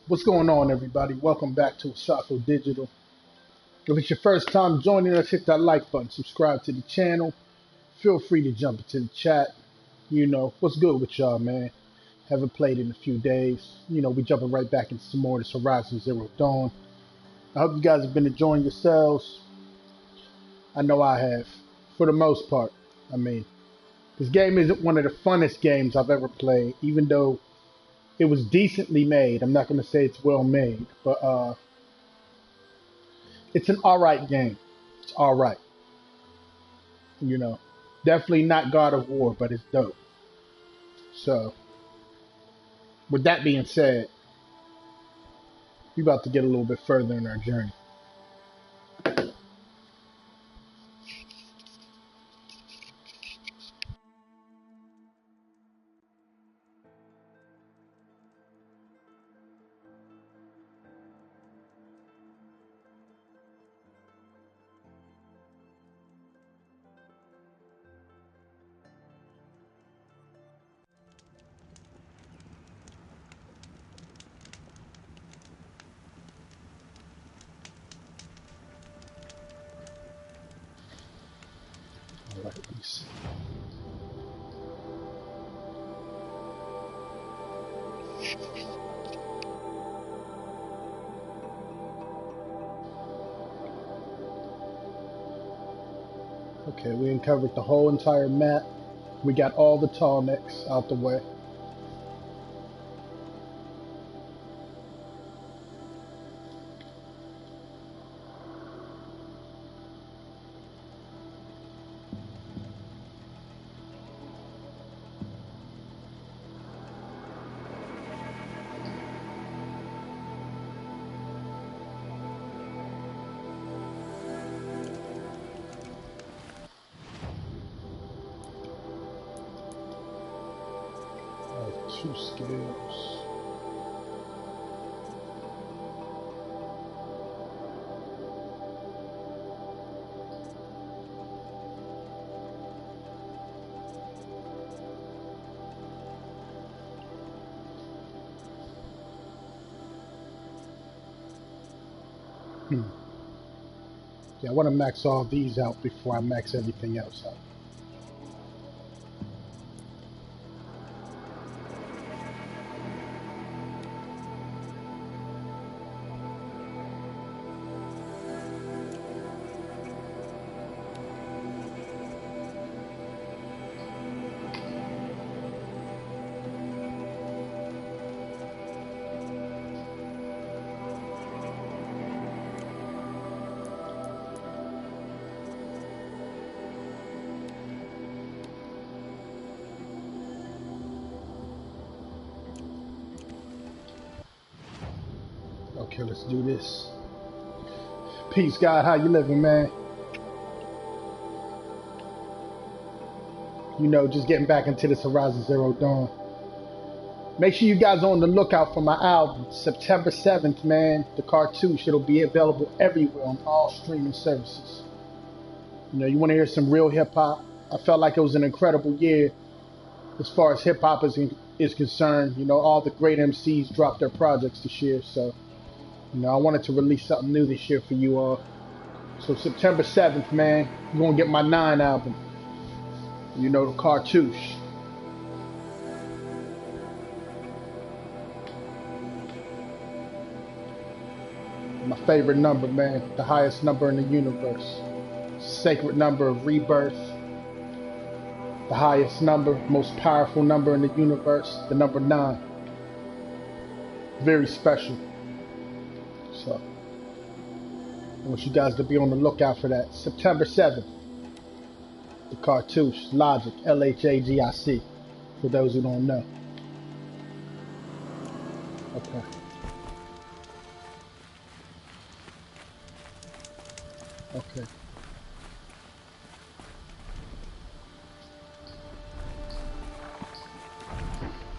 What's going on, everybody? Welcome back to Asafo Digital. If it's your first time joining us, hit that like button, subscribe to the channel. Feel free to jump into the chat. What's good with y'all, man? Haven't played in a few days. We jumping right back into some more of this Horizon Zero Dawn. I hope you guys have been enjoying yourselves. I know I have, for the most part. I mean, this game isn't one of the funnest games I've ever played, even though it was decently made. I'm not going to say it's well made, but it's an alright game. It's alright. Definitely not God of War, but it's dope. So, with that being said, we're about to get a little bit further in our journey. Alright, let me see. Okay, we uncovered the whole entire map. We got all the tall necks out the way. Two scales. Yeah, I want to max all these out before I max everything else out. Okay, let's do this. Peace, God. How you living, man? Just getting back into this Horizon Zero Dawn. Make sure you guys are on the lookout for my album, September 7th, man. The cartouche, it'll be available everywhere on all streaming services. You want to hear some real hip-hop? I felt like it was an incredible year as far as hip-hop is concerned. All the great MCs dropped their projects this year, so I wanted to release something new this year for you all. So September 7th, man, you're going to get my 9 album. The cartouche. My favorite number, man, the highest number in the universe. Sacred number of rebirth. The highest number, most powerful number in the universe, the number 9. Very special. So, I want you guys to be on the lookout for that. September 7th. The cartouche, Logic, L-H-A-G-I-C, for those who don't know. Okay. Okay.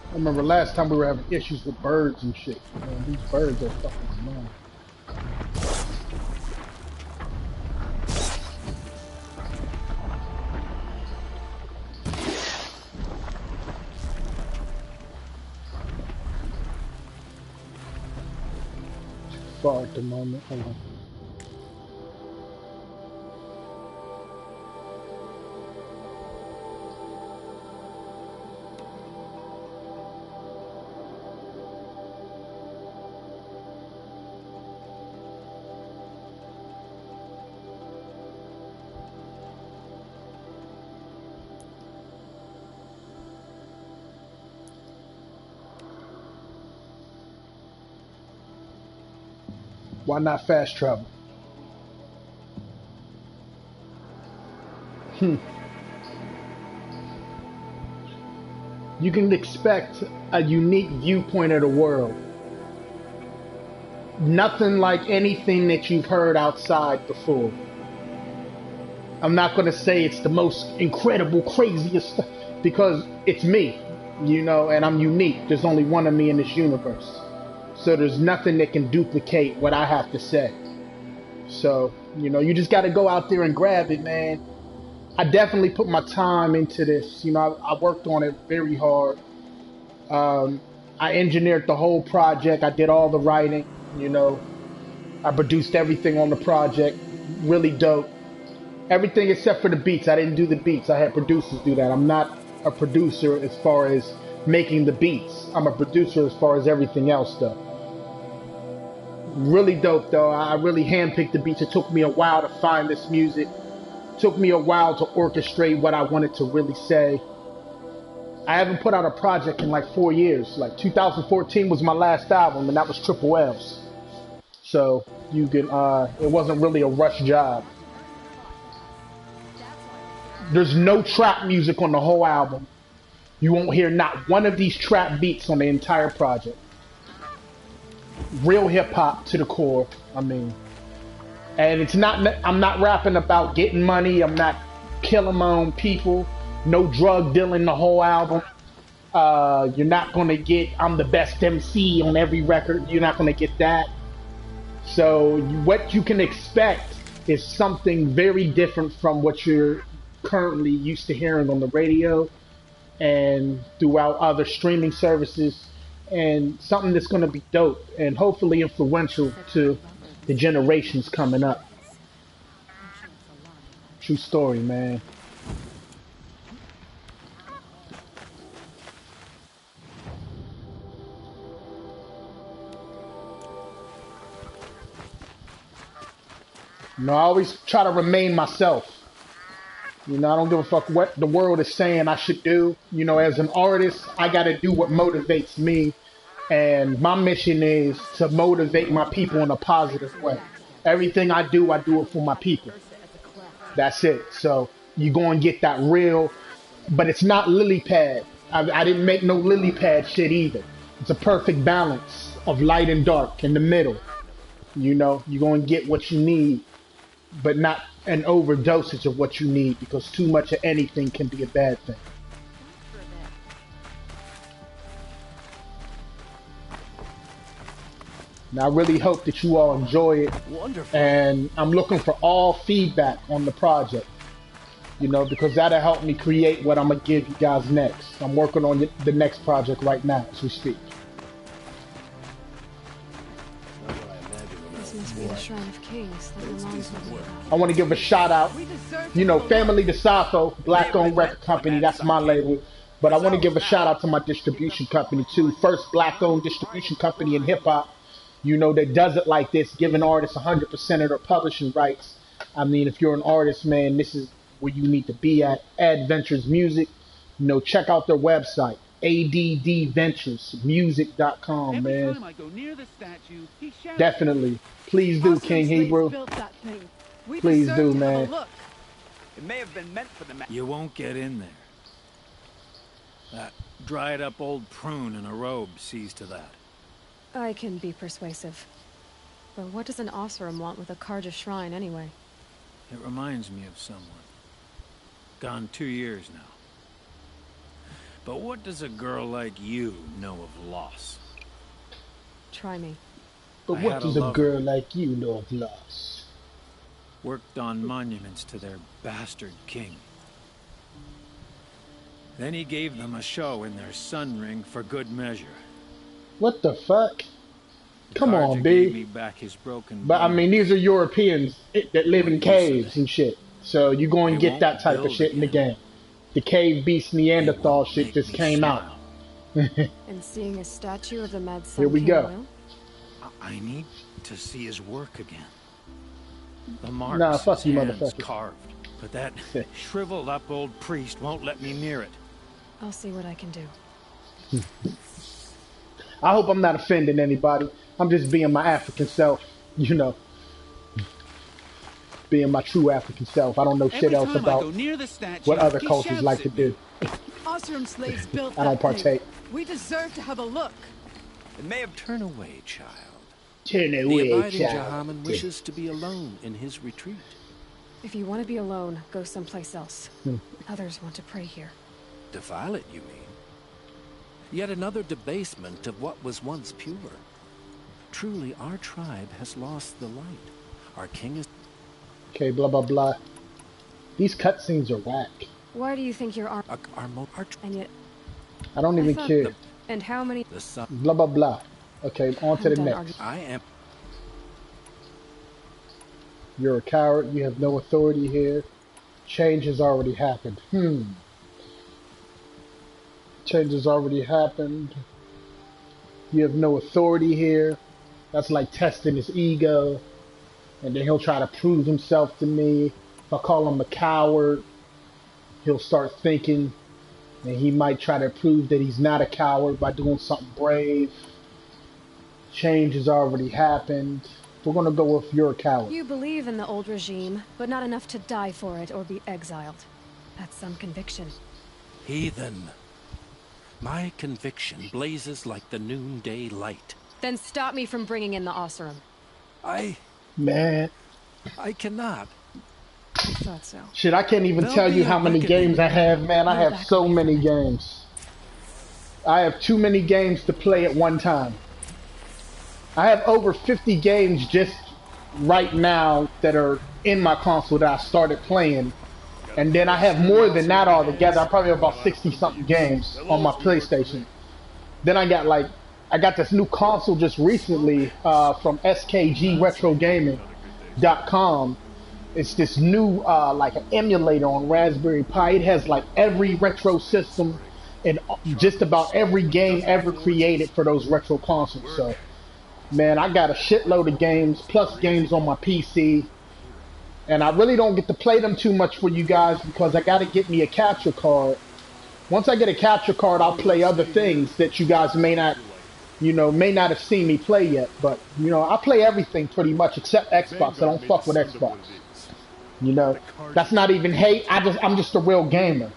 I remember last time we were having issues with birds and shit. Man, these birds are fucking annoying. far at the moment. Hold on. Why not fast travel? Hmm. You can expect a unique viewpoint of the world. Nothing like anything that you've heard outside before. I'm not going to say it's the most incredible, craziest stuff because it's me, and I'm unique. There's only one of me in this universe. So there's nothing that can duplicate what I have to say. So, you just got to go out there and grab it, man. I definitely put my time into this. I worked on it very hard. I engineered the whole project. I did all the writing, I produced everything on the project. Really dope. Everything except for the beats. I didn't do the beats. I had producers do that. I'm not a producer as far as making the beats. I'm a producer as far as everything else, though. Really dope, though. I really handpicked the beats. It took me a while to find this music. It took me a while to orchestrate what I wanted to really say. I haven't put out a project in like 4 years. Like 2014 was my last album, and that was Triple L's. So you can, it wasn't really a rush job. There's no trap music on the whole album. You won't hear not one of these trap beats on the entire project. Real hip hop to the core. I mean, and it's not. I'm not rapping about getting money. I'm not killing my own people. No drug dealing the whole album. You're not gonna get I'm the best MC on every record. You're not gonna get that. So what you can expect is something very different from what you're currently used to hearing on the radio and throughout other streaming services, and something that's going to be dope and hopefully influential to the generations coming up. True story, man. I always try to remain myself. I don't give a fuck what the world is saying I should do. As an artist, I got to do what motivates me. And my mission is to motivate my people in a positive way. Everything I do it for my people. That's it. So you go and get that real, but it's not lily pad. I didn't make no lily pad shit either. It's a perfect balance of light and dark in the middle. You're going to get what you need, but not an overdosage of what you need, because too much of anything can be a bad thing. And I really hope that you all enjoy it. Wonderful. And I'm looking for all feedback on the project, because that'll help me create what I'm going to give you guys next. I'm working on the next project right now as we speak. This must be the Shrine of Kings that your mom's talking about. I want to give a shout out, Family Asafo, Black owned record company, that's my label. But I want to give a shout out to my distribution company too. First black owned distribution company in hip hop, that does it like this, giving artists 100% of their publishing rights. I mean, if you're an artist, man, this is where you need to be at. Adventures Music, check out their website, addventuresmusic.com, man. Definitely. Please do, King Hebrew. Please do, man. It may have been meant for the You won't get in there. That dried up old prune in a robe sees to that. I can be persuasive. But what does an Oseram want with a Karja shrine anyway? It reminds me of someone. Gone 2 years now. But what does a girl like you know of loss? Try me. But what does a girl like you know of loss? Worked on monuments to their bastard king. Then he gave them a show in their sun ring for good measure. What the fuck? Come on, Carja gave B. me back his broken But I bones. mean, these are Europeans that live What in use are caves they? and shit. So you go They and get won't that type of build shit in the again. game. The cave beast They Neanderthal won't shit make just me came out. smile. And seeing a statue of the Mad Here Sun we King go. will? I need to see his work again. The Nah, marks fuck his you, hands motherfuckers. carved. But that shriveled up old priest won't let me near it. I'll see what I can do. I hope I'm not offending anybody. I'm just being my African self, you know, being my true African self. I don't know shit Every else time I about go near the statue, what other he cultures shouts like to at me. do. Oseram slaves built I don't that thing. partake. We deserve to have a look. It may have Turn away, child. Turn The away, abiding child. Jahaman wishes to be alone in his retreat. If you want to be alone, go someplace else. Others want to pray here. Defile it, you mean? Yet another debasement of what was once pure. Truly, our tribe has lost the light. Our king is... Okay, blah, blah, blah. These cutscenes are whack. Why do you think your arm... our And yet... I don't even thought- care. And how many... the sun. Blah, blah, blah. Okay, on to I'm the done next. arguing. I am... You're a coward. You have no authority here. Change has already happened. Change has already happened. You have no authority here. That's like testing his ego. And then he'll try to prove himself to me. If I call him a coward, he'll start thinking. And he might try to prove that he's not a coward by doing something brave. Change has already happened. We're going to go with you're a coward. You believe in the old regime, but not enough to die for it or be exiled. That's some conviction. Heathen. My conviction blazes like the noonday light. Then stop me from bringing in the Oseram. Man. I cannot. I thought so. Shit, I can't even There'll tell be you a how many reckoning. games I have, man. I have so many games. I have too many games to play at one time. I have over 50 games just right now that are in my console that I started playing. And then I have more than that all together. I probably have about 60-something games on my PlayStation. Then I got this new console just recently from skgretrogaming.com. It's this new like an emulator on Raspberry Pi. It has like every retro system and just about every game ever created for those retro consoles. So, man, I got a shitload of games plus games on my PC. And I really don't get to play them too much for you guys because I got to get me a capture card. Once I get a capture card, I'll play other things that you guys may not have seen me play yet. But, I play everything pretty much except Xbox. I don't fuck with Xbox. That's not even hate. I'm just a real gamer.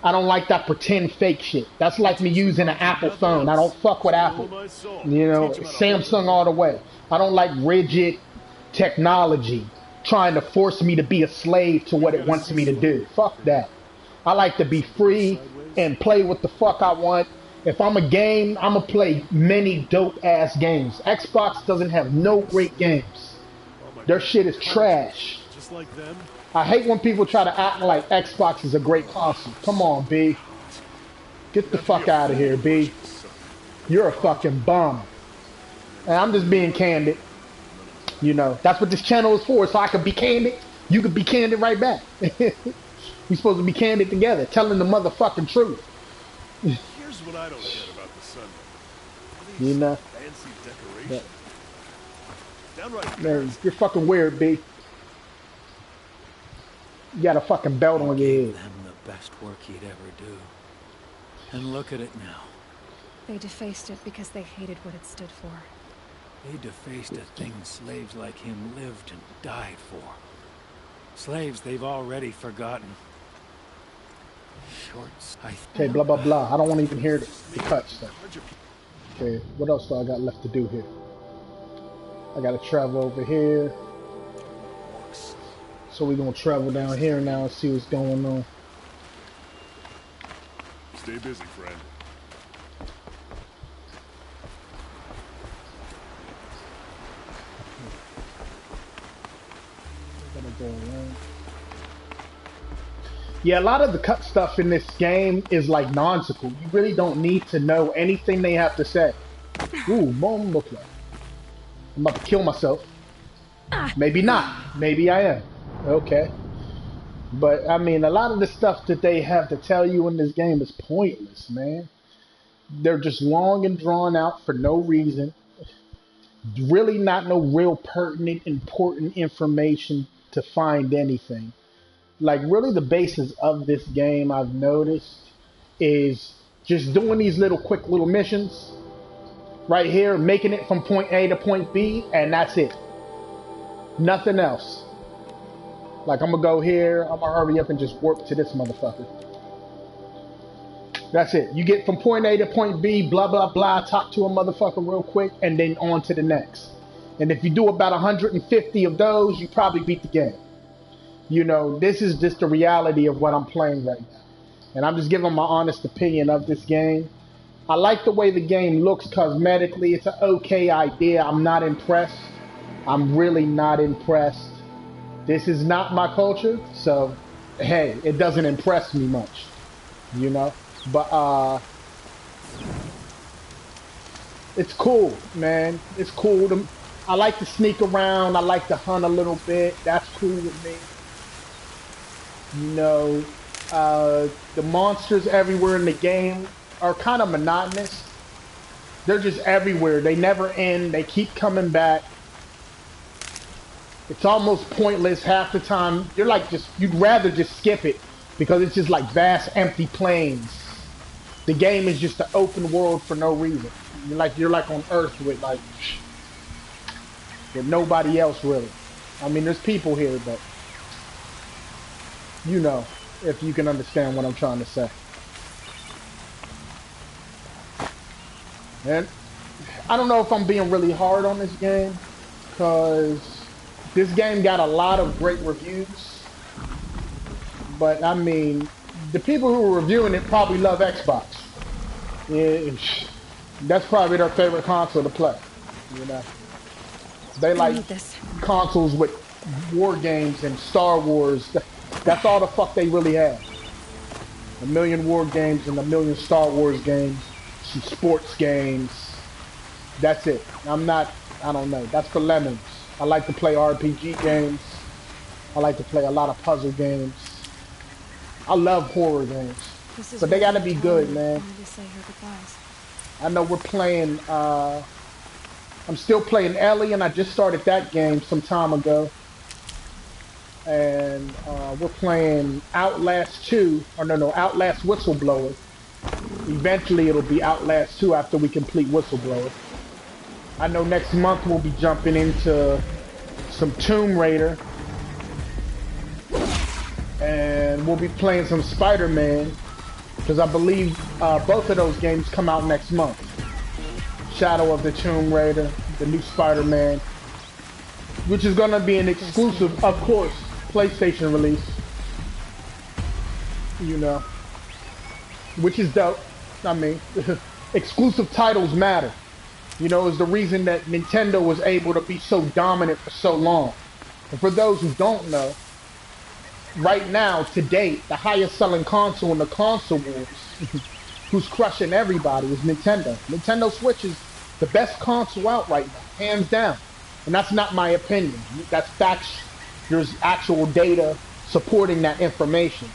I don't like that pretend fake shit. That's like me using an Apple phone. I don't fuck with Apple. Samsung all the way. I don't like rigid technology trying to force me to be a slave to what it wants me to do. Fuck that. I like to be free and play what the fuck I want. If I'm a game, I'm gonna play many dope ass games. Xbox doesn't have no great games. Their shit is trash. Just like them. I hate when people try to act like Xbox is a great console. Come on, B. Get the fuck out of here, B. You're a fucking bum. And I'm just being candid. That's what this channel is for, so I can be candid. You can be candid right back. We supposed to be candid together, telling the motherfucking truth. Here's what I don't get about the sun. Fancy decoration. Downright Man, you're fucking weird, B. You got a fucking belt on your Gave head. them the best work he'd ever do. And look at it now. They defaced it because they hated what it stood for. They defaced a thing slaves like him lived and died for. Slaves they've already forgotten. Shorts. Okay, blah, blah, blah. I don't want to even hear the cut stuff. Okay, what else do I got left to do here? I got to travel over here. So we're going to travel down here now and see what's going on. Stay busy, friend. Yeah, a lot of the cut stuff in this game is like nonsensical. You really don't need to know anything they have to say. Ooh, bomba play. I'm about to kill myself. Maybe not. Maybe I am. Okay. But, I mean, a lot of the stuff that they have to tell you in this game is pointless, man. They're just long and drawn out for no reason. Really not no real pertinent, important information to find anything. Like, really the basis of this game, I've noticed, is just doing these little quick little missions right here, making it from point A to point B, and that's it. Nothing else. Like, I'm gonna go here, I'm gonna hurry up and just warp to this motherfucker. That's it. You get from point A to point B, blah, blah, blah, talk to a motherfucker real quick, and then on to the next. And if you do about 150 of those, you probably beat the game. You know, this is just the reality of what I'm playing right now. And I'm just giving my honest opinion of this game. I like the way the game looks cosmetically. It's an okay idea. I'm not impressed. I'm really not impressed. This is not my culture, so hey, it doesn't impress me much, you know. But it's cool, man. It's cool. I like to sneak around. I like to hunt a little bit. That's cool with me. You know, the monsters everywhere in the game are kind of monotonous. They're just everywhere. They never end. They keep coming back. It's almost pointless half the time. You're like you'd rather just skip it because it's just like vast empty plains. The game is just an open world for no reason. You're like on Earth with nobody else really. I mean, there's people here, but you know, if you can understand what I'm trying to say. And I don't know if I'm being really hard on this game because this game got a lot of great reviews, but I mean, the people who are reviewing it probably love Xbox. Yeah, that's probably their favorite console to play. You know, they like consoles with war games and Star Wars. That's all the fuck they really have. A million war games and a million Star Wars games, some sports games. That's it. I don't know. That's for lemons. I like to play RPG games. I like to play a lot of puzzle games. I love horror games. But they gotta be good, man. I know we're playing, I'm still playing Ellie, and I just started that game some time ago. And we're playing Outlast 2, Outlast Whistleblower. Eventually it'll be Outlast 2 after we complete Whistleblower. I know next month we'll be jumping into some Tomb Raider. And we'll be playing some Spider-Man, because I believe both of those games come out next month. Shadow of the Tomb Raider, the new Spider-Man, which is going to be an exclusive, of course, PlayStation release. You know, which is dope. I mean, exclusive titles matter. You know, is the reason that Nintendo was able to be so dominant for so long. And for those who don't know, right now, to date, the highest selling console in the console wars, who's crushing everybody, is Nintendo. Nintendo Switch is the best console out right now, hands down. And that's not my opinion. That's facts. There's actual data supporting that information.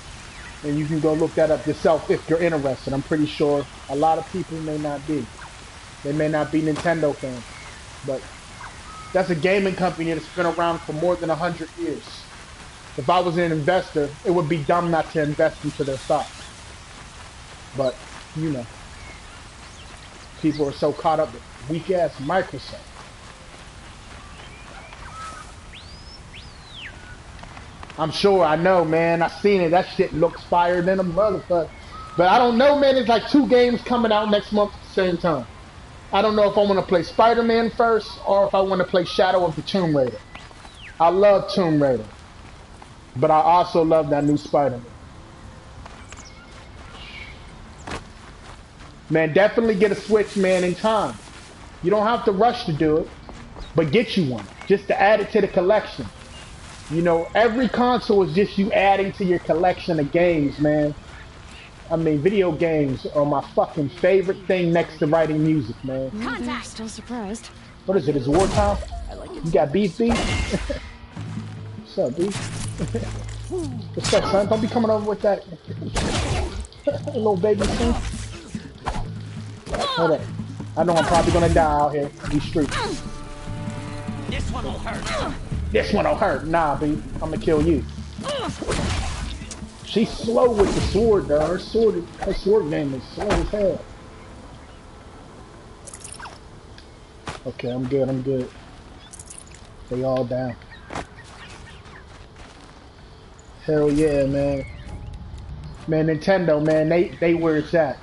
And you can go look that up yourself if you're interested. I'm pretty sure a lot of people may not be. They may not be Nintendo fans. But that's a gaming company that's been around for more than 100 years. If I was an investor, it would be dumb not to invest into their stock. But, you know, people are so caught up with weak-ass Microsoft. I'm sure, I know, man. I seen it. That shit looks fire than a motherfucker. But I don't know, man. There's like 2 games coming out next month at the same time. I don't know if I want to play Spider-Man first or if I want to play Shadow of the Tomb Raider. I love Tomb Raider. But I also love that new Spider-Man. Man, definitely get a Switch, man, in time. You don't have to rush to do it, but get you one, just to add it to the collection. You know, every console is just you adding to your collection of games, man. I mean, video games are my fucking favorite thing next to writing music, man. They're still surprised. What is it? It's wartime? I like it. You got beef, beef? What's up, beef? What's up, son? Don't be coming over with that little baby thing. Hold up. I know I'm probably gonna die out here in these streets. This one will hurt. This one will hurt. Nah, B. I'm gonna kill you. She's slow with the sword, though. Her sword game is slow as hell. Okay, I'm good. I'm good. They all down. Hell yeah, man. Man, Nintendo, man, they where it's at.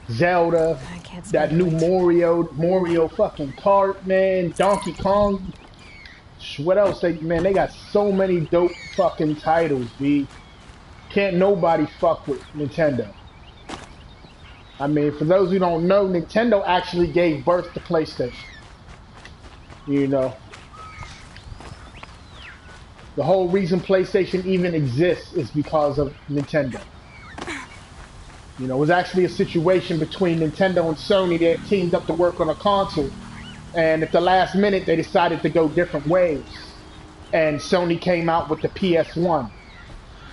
Zelda, I can't that new speculate. Mario fucking Kart, man, Donkey Kong. What else? They got so many dope fucking titles, B. Can't nobody fuck with Nintendo. I mean, for those who don't know, Nintendo actually gave birth to PlayStation. You know. The whole reason PlayStation even exists is because of Nintendo. You know, it was actually a situation between Nintendo and Sony that teamed up to work on a console. And at the last minute, they decided to go different ways. And Sony came out with the PS1.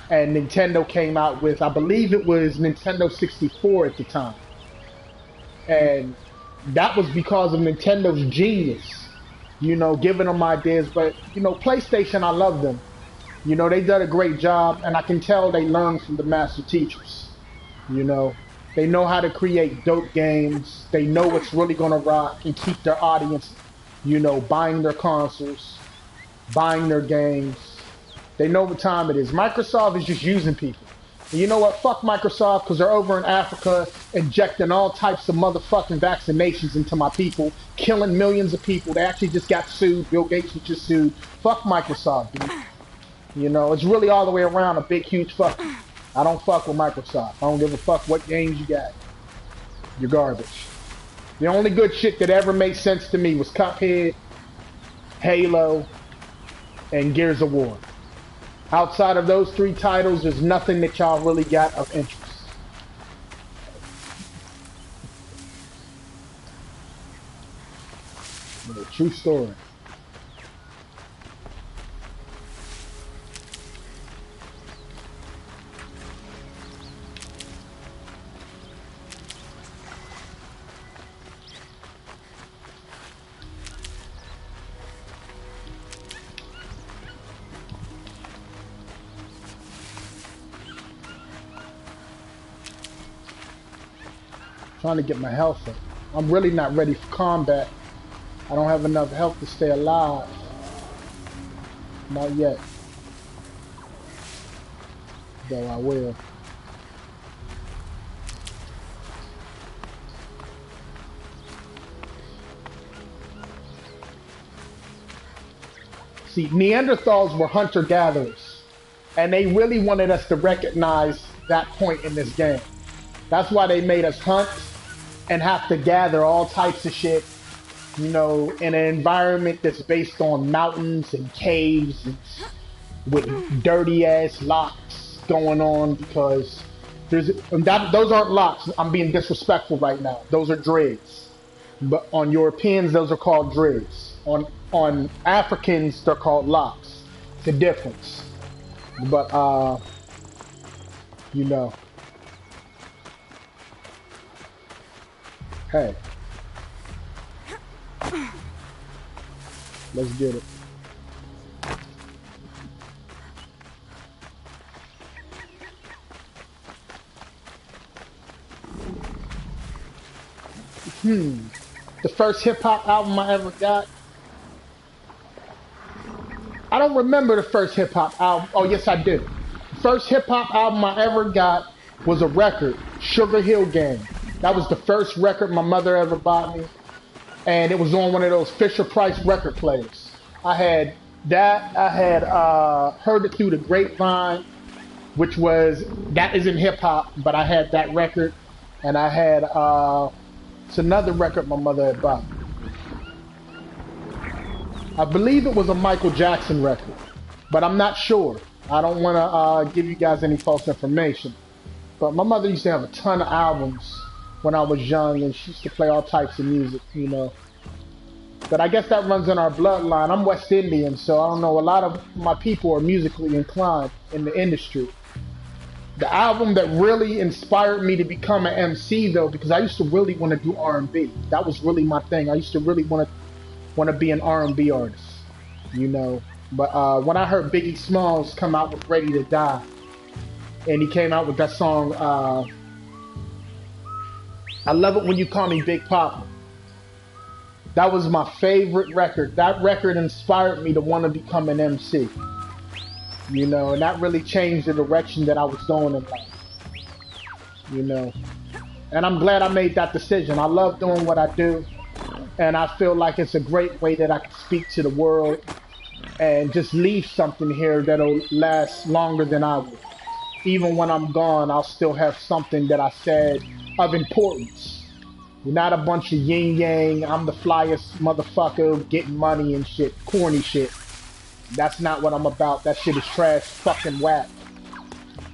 And Nintendo came out with, I believe it was Nintendo 64 at the time. And that was because of Nintendo's genius. You know, giving them ideas. But, you know, PlayStation, I love them. You know, they did a great job. And I can tell they learned from the master teachers. You know, they know how to create dope games. They know what's really going to rock and keep their audience, you know, buying their consoles, buying their games. They know what time it is. Microsoft is just using people. And you know what? Fuck Microsoft, because they're over in Africa injecting all types of motherfucking vaccinations into my people, killing millions of people. They actually just got sued. Bill Gates was just sued. Fuck Microsoft, dude. You know, it's really all the way around a big, huge fuck. I don't fuck with Microsoft. I don't give a fuck what games you got. You're garbage. The only good shit that ever made sense to me was Cuphead, Halo, and Gears of War. Outside of those three titles, there's nothing that y'all really got of interest. But a true story. Trying to get my health up. I'm really not ready for combat. I don't have enough health to stay alive. Not yet. Though I will. See, Neanderthals were hunter-gatherers. And they really wanted us to recognize that point in this game. That's why they made us hunt and have to gather all types of shit, you know, in an environment that's based on mountains and caves and with dirty ass locks going on, because those aren't locks. I'm being disrespectful right now. Those are dreads. But on Europeans, those are called dreads. On Africans, they're called locks. It's a difference. But you know. Hey. Let's get it. The first hip-hop album I ever got. I don't remember the first hip-hop album. Oh, yes, I do. The first hip-hop album I ever got was a record, Sugar Hill Gang. That was the first record my mother ever bought me. And it was on one of those Fisher-Price record players. I had that. I had Heard It Through the Grapevine, which was, that isn't hip-hop, but I had that record. And I had, it's another record my mother had bought me. I believe it was a Michael Jackson record, but I'm not sure. I don't want to give you guys any false information. But my mother used to have a ton of albums when I was young, and she used to play all types of music, you know. But I guess that runs in our bloodline. I'm West Indian, so I don't know. A lot of my people are musically inclined in the industry. The album that really inspired me to become an MC, though, because I used to really want to do R&B. That was really my thing. I used to really want to be an R&B artist, you know. But when I heard Biggie Smalls come out with Ready to Die, and he came out with that song, I Love It When You Call Me Big Papa. That was my favorite record. That record inspired me to want to become an MC, you know, and that really changed the direction that I was going in life, you know. And I'm glad I made that decision. I love doing what I do, and I feel like it's a great way that I can speak to the world and just leave something here that'll last longer than I will. Even when I'm gone, I'll still have something that I said of importance. You're not a bunch of yin yang, I'm the flyest motherfucker getting money and shit, corny shit. That's not what I'm about. That shit is trash, fucking whack.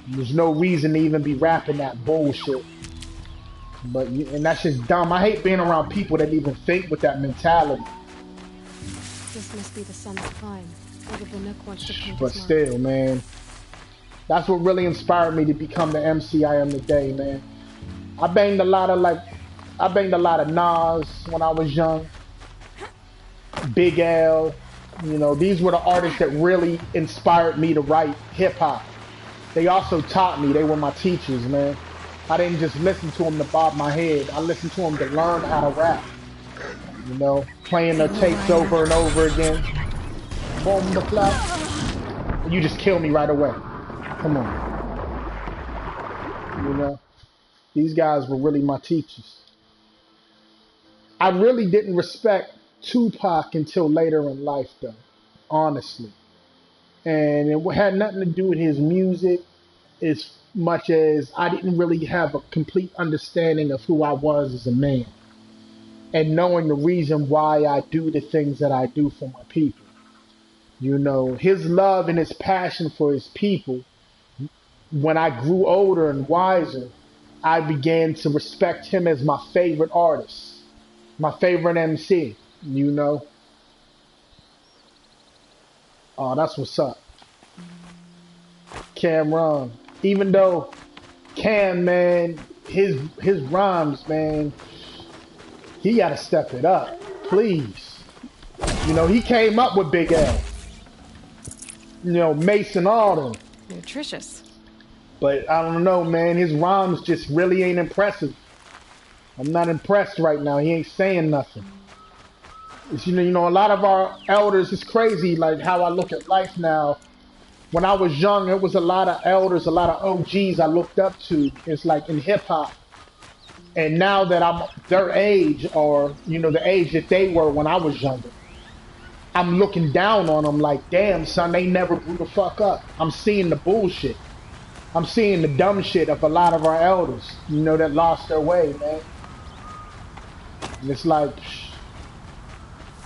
There's no reason to even be rapping that bullshit. And that's just dumb. I hate being around people that even think with that mentality. This must be the sun's climb. Or the Bannock wants to paint But his mark. still, man, that's what really inspired me to become the MC I am today, man. I banged a lot of Nas when I was young. Big L, you know, these were the artists that really inspired me to write hip hop. They also taught me. They were my teachers, man. I didn't just listen to them to bob my head. I listened to them to learn how to rap. You know, playing their tapes over and over again. Boom the flap. You just kill me right away. Come on. You know, these guys were really my teachers. I really didn't respect Tupac until later in life, though, honestly. And it had nothing to do with his music as much as I didn't really have a complete understanding of who I was as a man and knowing the reason why I do the things that I do for my people. You know, his love and his passion for his people, when I grew older and wiser, I began to respect him as my favorite artist, my favorite MC, you know. Oh, that's what's up. Cameron. Even though Cam, man, his rhymes, man, he gotta step it up. Please. You know, he came up with Big L. You know, Mason Alden. Nutritious. But I don't know, man, his rhymes just really ain't impressive. I'm not impressed right now. He ain't saying nothing. It's, you know, a lot of our elders, it's crazy, like how I look at life now. When I was young, it was a lot of elders, a lot of OGs I looked up to. It's like in hip hop. And now that I'm their age, or, you know, the age that they were when I was younger, I'm looking down on them like, damn, son, they never grew the fuck up. I'm seeing the bullshit. I'm seeing the dumb shit of a lot of our elders, you know, that lost their way, man. And it's like,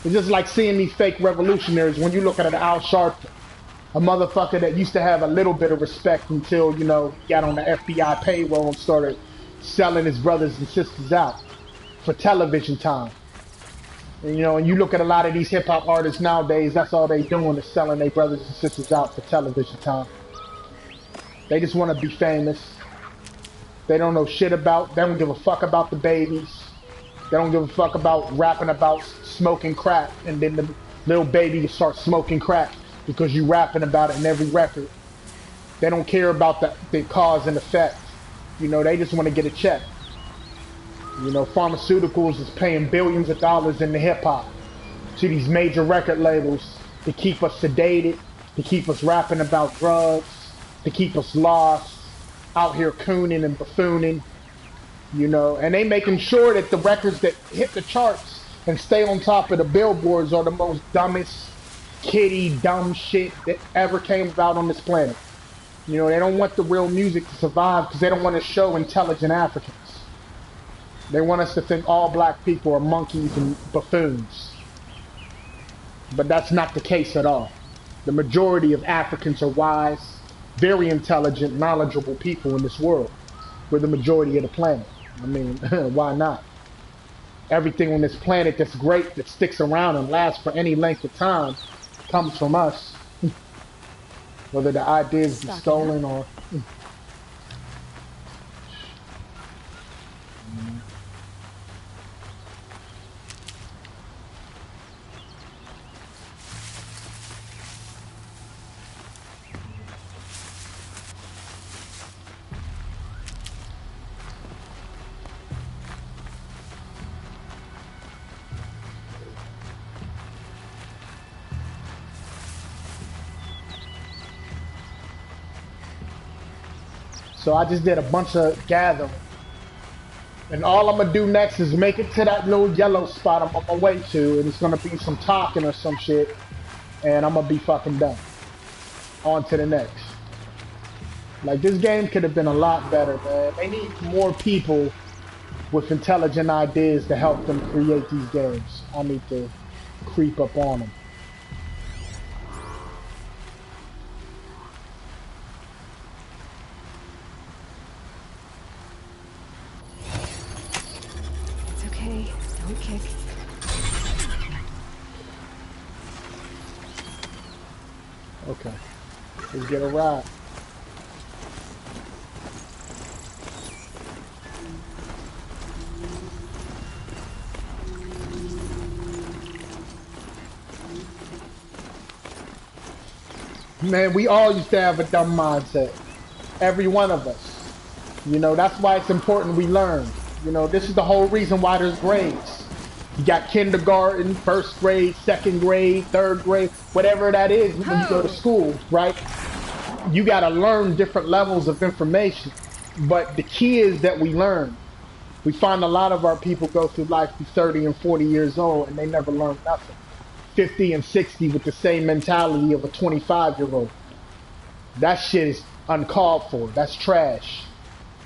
it's just like seeing these fake revolutionaries when you look at Al Sharpton, a motherfucker that used to have a little bit of respect until, you know, he got on the FBI payroll and started selling his brothers and sisters out for television time. And, you know, and you look at a lot of these hip hop artists nowadays, that's all they doing is selling their brothers and sisters out for television time. They just want to be famous. They don't know shit about, they don't give a fuck about the babies. They don't give a fuck about rapping about smoking crack, and then the little baby starts smoking crack because you rapping about it in every record. They don't care about the cause and effect. You know, they just want to get a check. You know, pharmaceuticals is paying billions of dollars into hip hop to these major record labels to keep us sedated, to keep us rapping about drugs, to keep us lost, out here cooning and buffooning. You know, and they making sure that the records that hit the charts and stay on top of the billboards are the most dumbest, kiddie, dumb shit that ever came about on this planet. You know, they don't want the real music to survive because they don't want to show intelligent Africans. They want us to think all black people are monkeys and buffoons. But that's not the case at all. The majority of Africans are wise, very intelligent, knowledgeable people in this world. We're the majority of the planet. I mean, why not? Everything on this planet that's great, that sticks around and lasts for any length of time, comes from us. Whether the ideas be Stocking up. stolen or... So I just did a bunch of gathering. And all I'm gonna do next is make it to that little yellow spot I'm on my way to, and it's gonna be some talking or some shit, and I'm gonna be fucking done. On to the next. Like, this game could have been a lot better, man. They need more people with intelligent ideas to help them create these games. I need to creep up on them. It's okay. Don't kick. Okay. Let's get a ride. Man, we all used to have a dumb mindset. Every one of us. You know, that's why it's important we learn. You know, this is the whole reason why there's grades. You got kindergarten, first grade, second grade, third grade, whatever that is when you go to school, right? You got to learn different levels of information. But the key is that we learn. We find a lot of our people go through life to 30 and 40 years old and they never learn nothing. 50 and 60 with the same mentality of a 25-year-old. That shit is uncalled for. That's trash.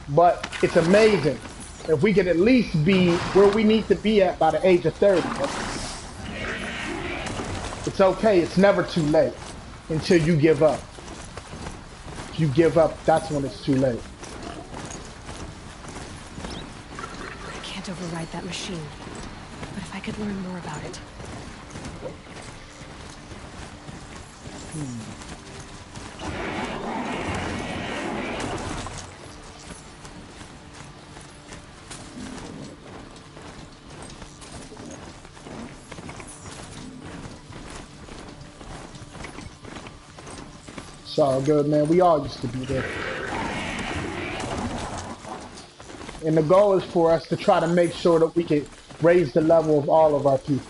But it's amazing if we can at least be where we need to be at by the age of 30. It's okay. It's never too late until you give up. If you give up, that's when it's too late. I can't override that machine. But if I could learn more about it. It's all good, man. We all used to be there. And the goal is for us to try to make sure that we can raise the level of all of our people.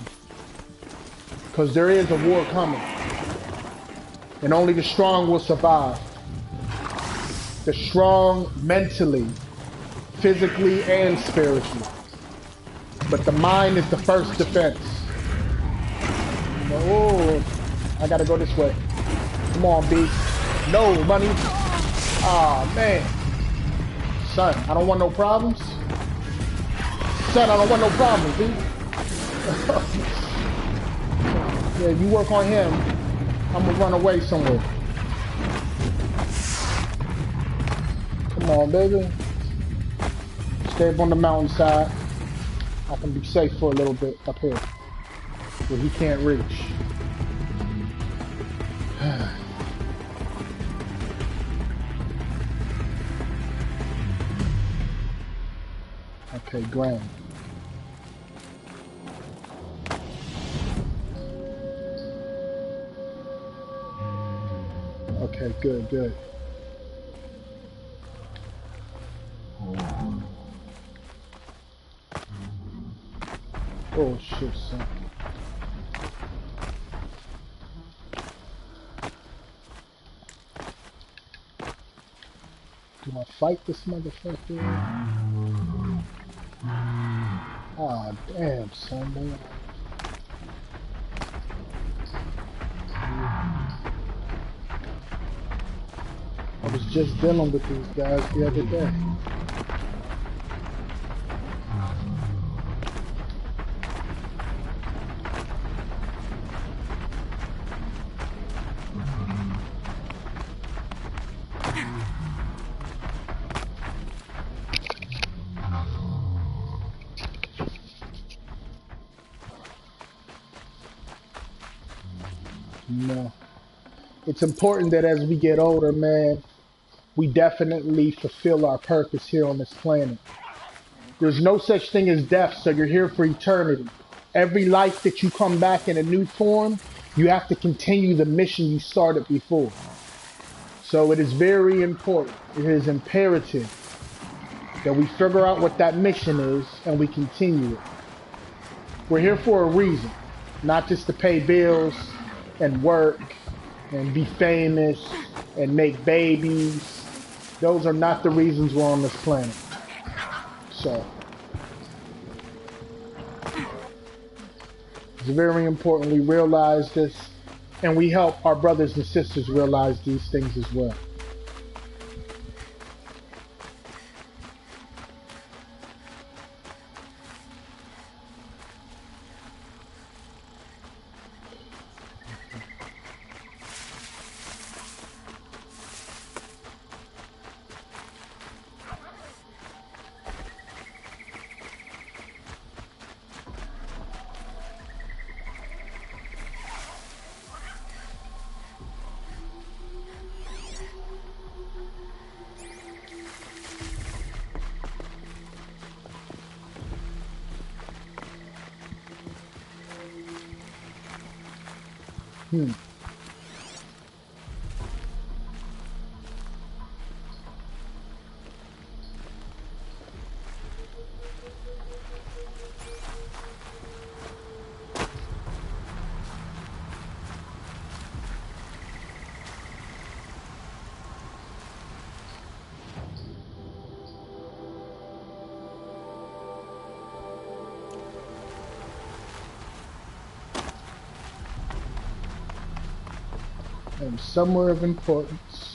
Because there is a war coming. And only the strong will survive. The strong mentally, physically, and spiritually. But the mind is the first defense. Oh, I gotta go this way. Come on, B. No, money. Ah, man. Son, I don't want no problems. Son, I don't want no problems, B. Yeah, you work on him. I'm gonna run away somewhere. Come on, baby. Stay up on the mountainside. I can be safe for a little bit up here, where he can't reach. Okay, grand. Okay, good, good. Oh shit, son. Do I fight this motherfucker? Ah, damn, son, man. I was just dealing with these guys the other day. You know, it's important that as we get older, man, we definitely fulfill our purpose here on this planet. There's no such thing as death, so you're here for eternity. Every life that you come back in a new form, you have to continue the mission you started before. So it is very important. It is imperative that we figure out what that mission is and we continue it. We're here for a reason, not just to pay bills and work and be famous and make babies. Those are not the reasons we're on this planet. So it's very important we realize this and we help our brothers and sisters realize these things as well. And somewhere of importance.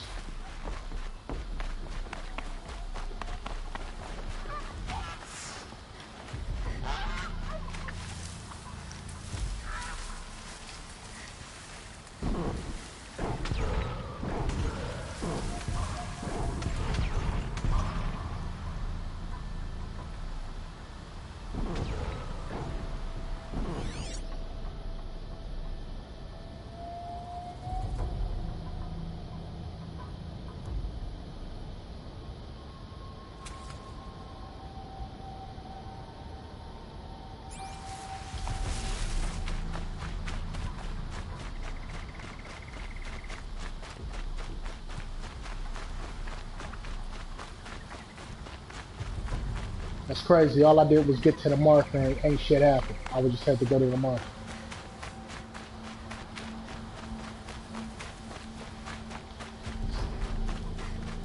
That's crazy. All I did was get to the mark and ain't shit happened. I would just have to go to the mark.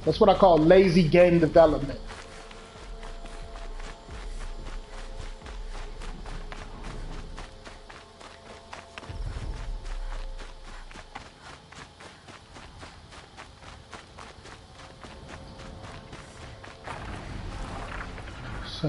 That's what I call lazy game development. So.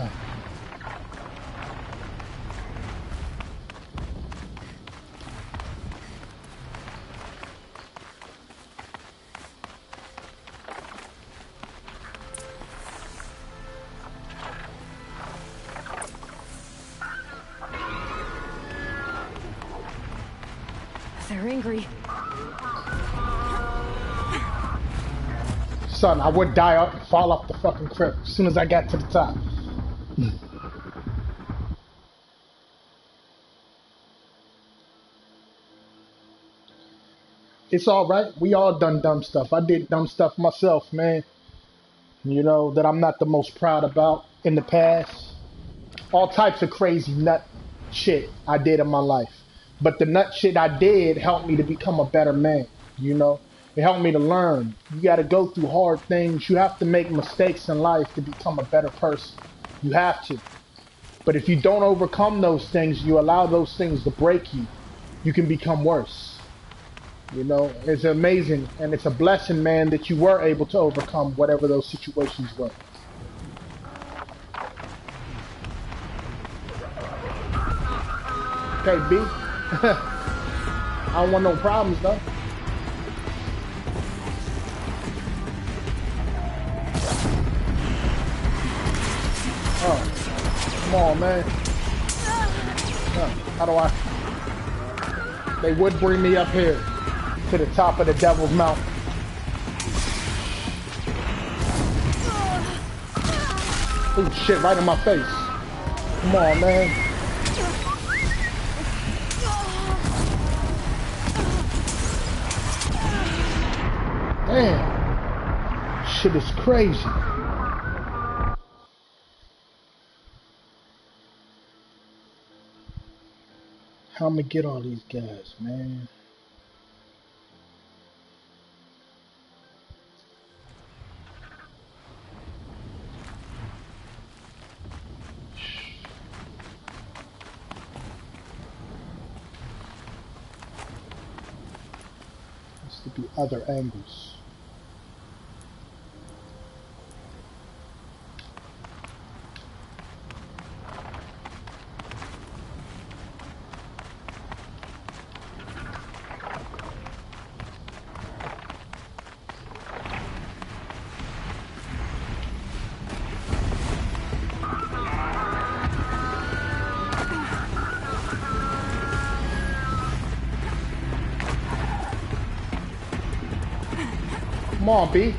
They're angry. Son, I would die up and fall off the fucking cliff as soon as I got to the top. It's all right. We all done dumb stuff. I did dumb stuff myself, man. You know, that I'm not the most proud about in the past. All types of crazy nut shit I did in my life. But the nut shit I did helped me to become a better man, you know? It helped me to learn. You got to go through hard things. You have to make mistakes in life to become a better person. You have to. But if you don't overcome those things, you allow those things to break you, you can become worse. You know, it's amazing and it's a blessing, man, that you were able to overcome whatever those situations were. Okay, B. I don't want no problems, though. Oh, come on, man. How do I... They would bring me up here. to the top of the Devil's Mount. Oh shit, right in my face. Come on, man. Damn. Shit is crazy. How am I get all these guys, man? Has to be other angles. Come on, B.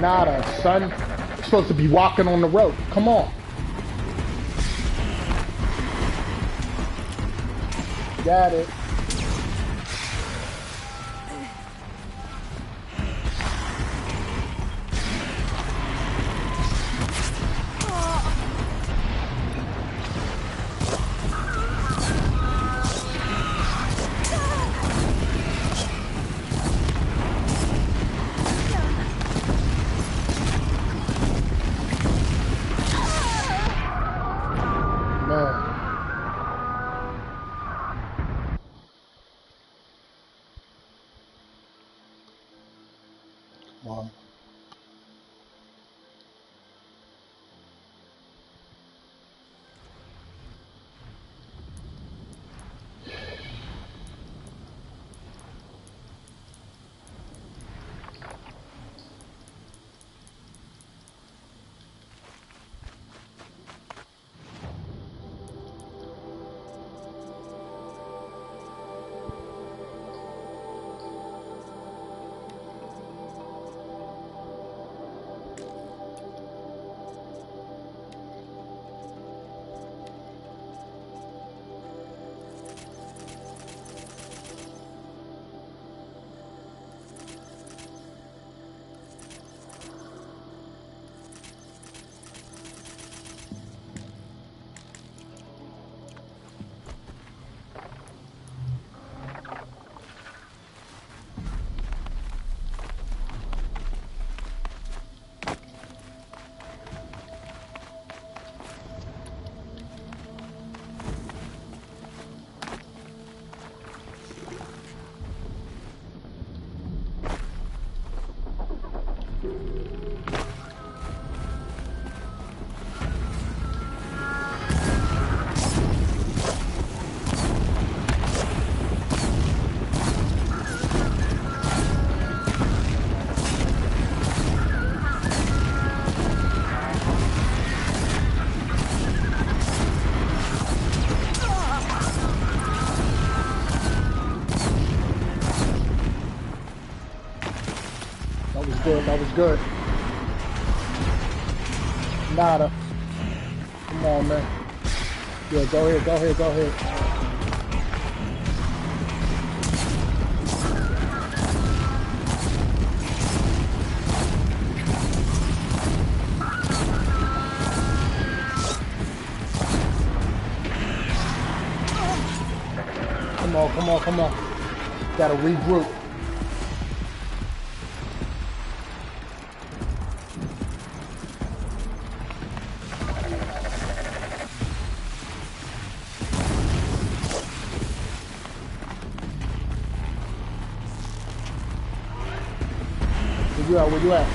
Nada, son. You're supposed to be walking on the road. Come on. Got it. Wow. That was good. Nada. Come on, man. Yeah, go ahead, go ahead, go ahead. Come on, come on, come on. Gotta regroup. Where you at? Where you at?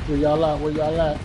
Where y'all at? Where y'all at?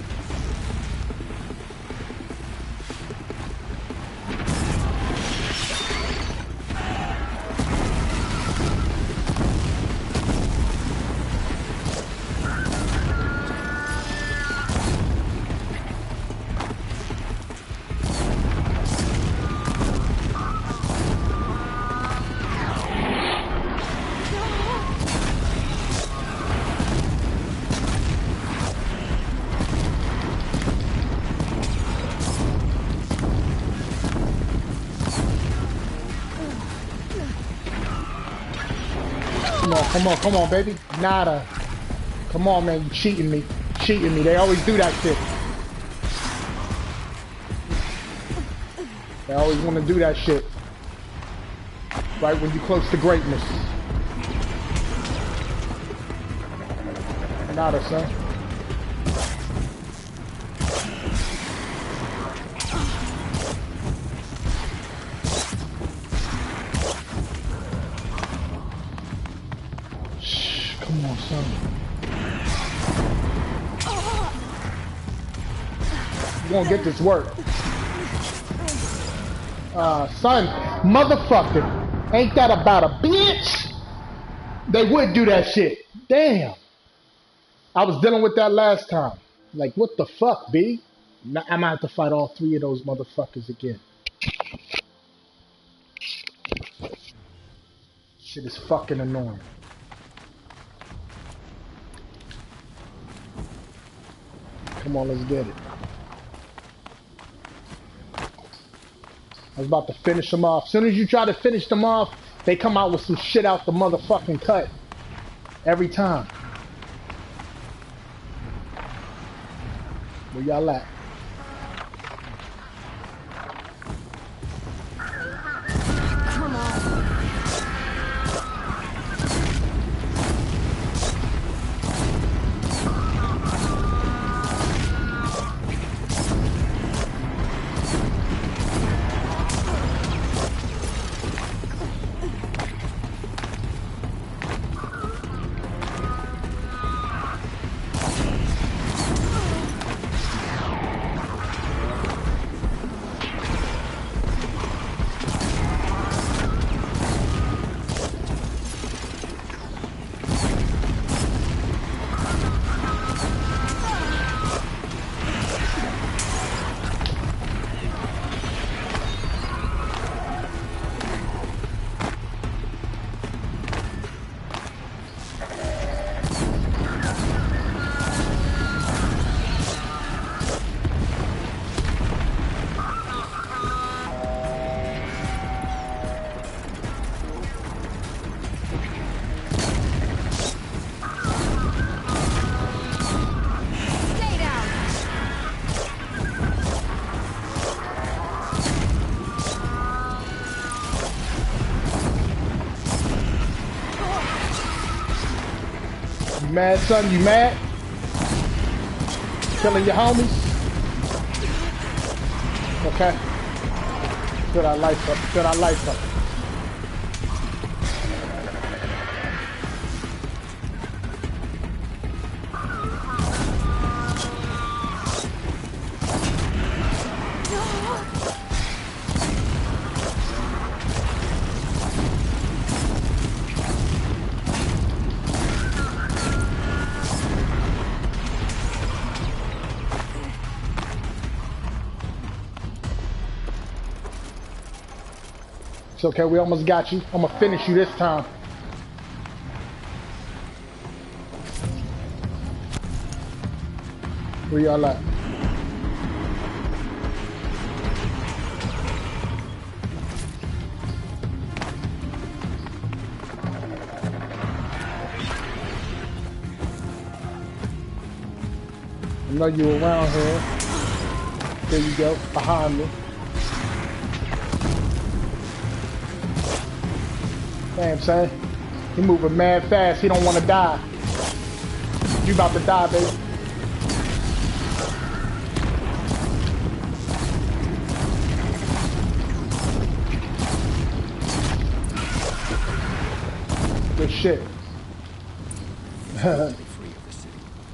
come on, baby. Nada. Come on, man, you cheating me. Cheating me. They always do that shit. They always want to do that shit. Right when you're close to greatness. Nada, son. Shh, come on, son. You won't get this work. Son, motherfucker. Ain't that about a bitch? They would do that shit. Damn. I was dealing with that last time. Like, what the fuck, B? Now, I'm gonna have to fight all three of those motherfuckers again. Shit is fucking annoying. Come on, let's get it. I was about to finish them off. As soon as you try to finish them off, they come out with some shit out the motherfucking cut. Every time. Where y'all at? Come on. You mad, son? You mad? Killing your homies? Okay. Good, our life up. Good, our life up. It's okay, we almost got you. I'm gonna finish you this time. Where y'all at? I know you around here. There you go, behind me. Damn, son. He moving mad fast. He don't want to die. You about to die, baby. Good shit.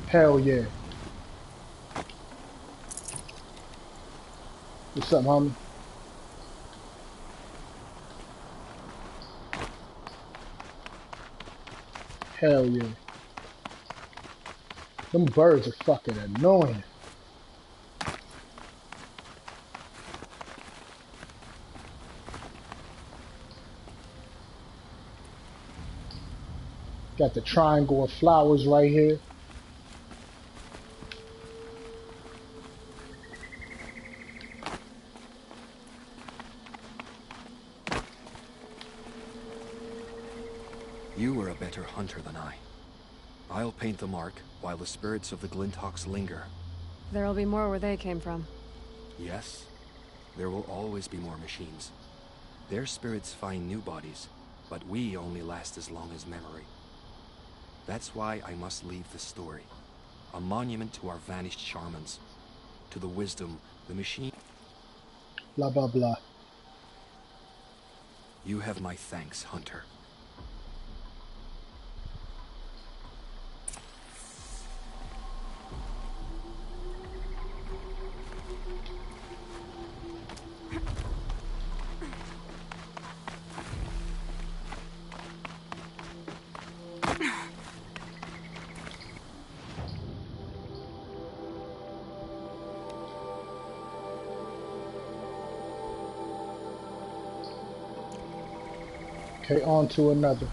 Hell yeah. What's up, homie? Hell yeah. Them birds are fucking annoying. Got the triangle of flowers right here. You were a better hunter than I. I'll paint the mark while the spirits of the Glinthawks linger. There'll be more where they came from. Yes, there will always be more machines. Their spirits find new bodies, but we only last as long as memory. That's why I must leave the story. A monument to our vanished shamans. To the wisdom, the machine... Blah, blah, blah. You have my thanks, Hunter. Okay, on to another.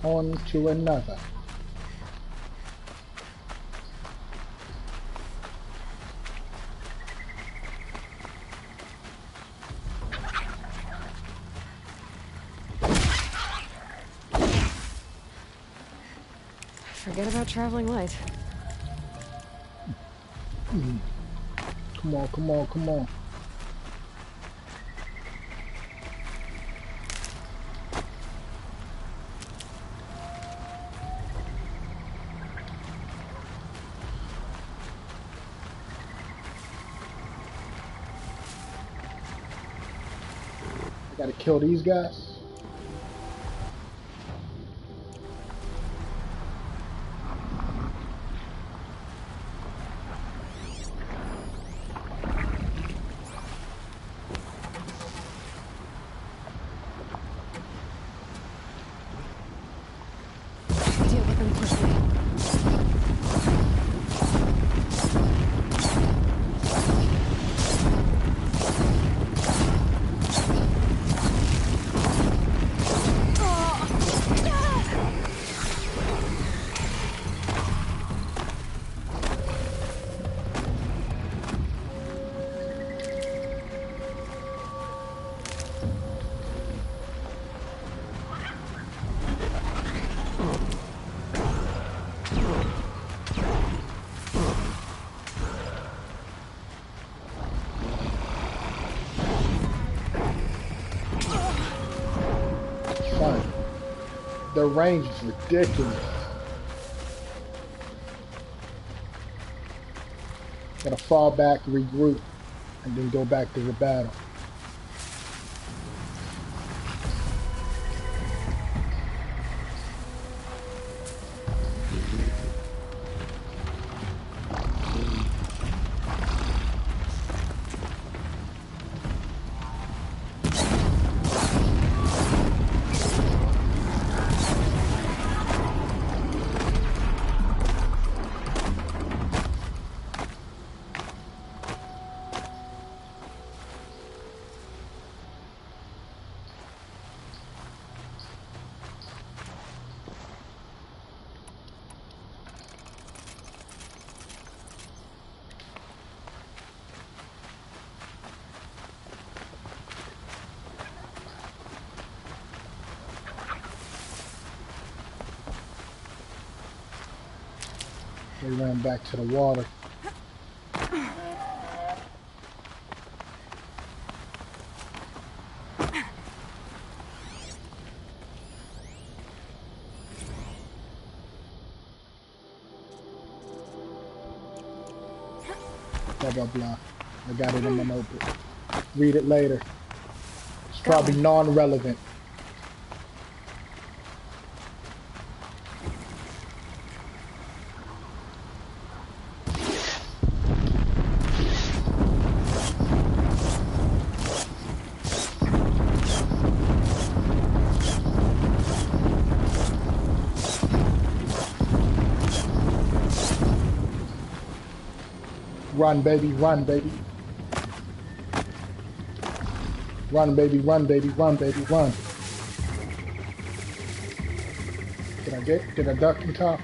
On to another. Forget about traveling light. Come on, come on, come on. I gotta kill these guys. Deal with them quickly. Son, their range is ridiculous. Gotta fall back, regroup, and then go back to the battle. They ran back to the water. Blah, blah, blah. I got it in my notebook. Read it later. It's probably non-relevant. Run, baby, run, baby. Run, baby, run, baby, run, baby, run. Did I duck in time?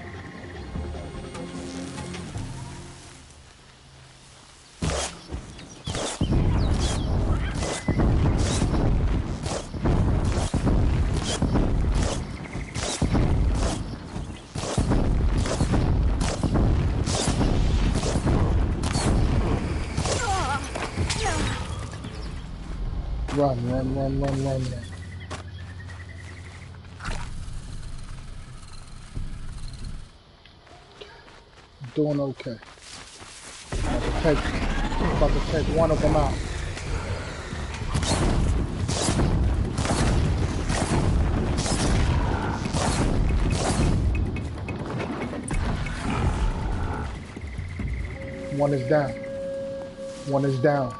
Run, run, run, run, run, run. Doing okay. About to take one of them out. One is down. One is down.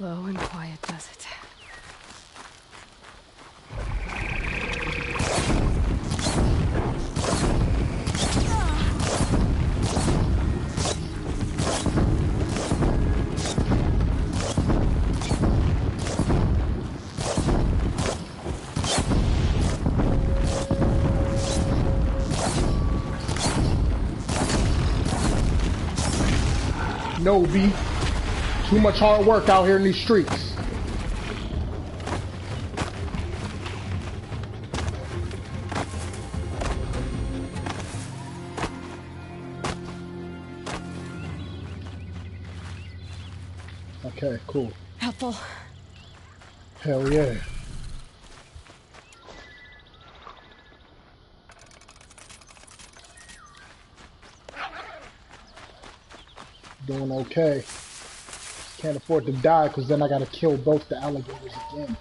Low and quiet does it. No, B. Too much hard work out here in these streets. Okay, cool. Helpful. Hell yeah. Doing okay. Can't afford to die because then I gotta kill both the alligators again.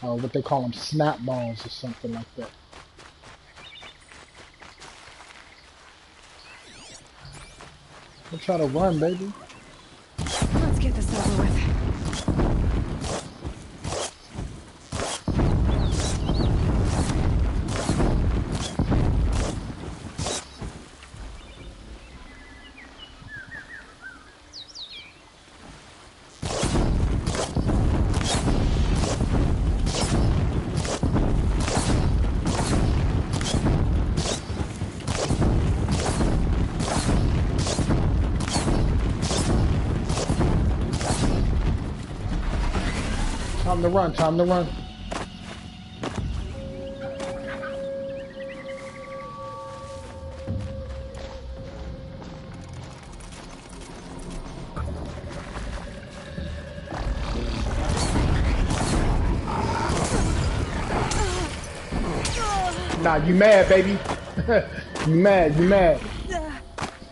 What they call them, snap balls or something like that. I'm trying to run, baby. Let's get this over with. Time to run, time to run. Nah, you mad, baby. You mad, you mad.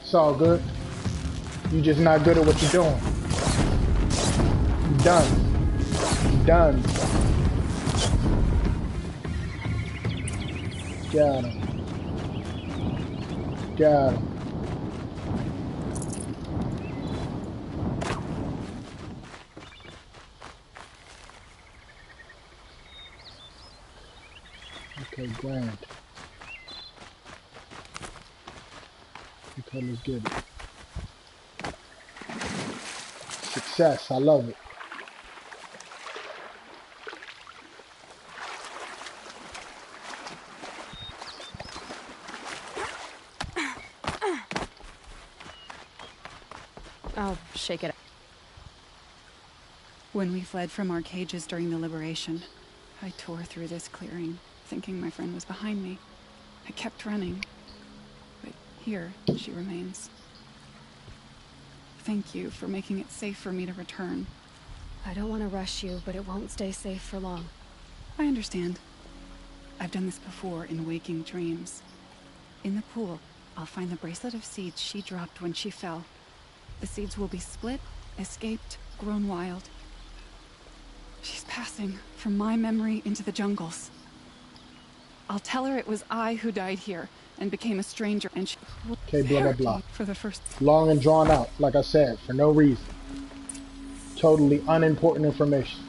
It's all good. You just not good at what you're doing. You done. Done. Got him. Got him. Okay, grand. Okay, let's get it. Success, I love it. I'll shake it up. When we fled from our cages during the liberation, I tore through this clearing, thinking my friend was behind me. I kept running, but here she remains. Thank you for making it safe for me to return. I don't want to rush you, but it won't stay safe for long. I understand. I've done this before in waking dreams. In the pool, I'll find the bracelet of seeds she dropped when she fell. The seeds will be split, escaped, grown wild. She's passing from my memory into the jungles. I'll tell her it was I who died here and became a stranger, and she will Okay, blah, blah, blah. for the first. Long and drawn out, like I said, for no reason. Totally unimportant information.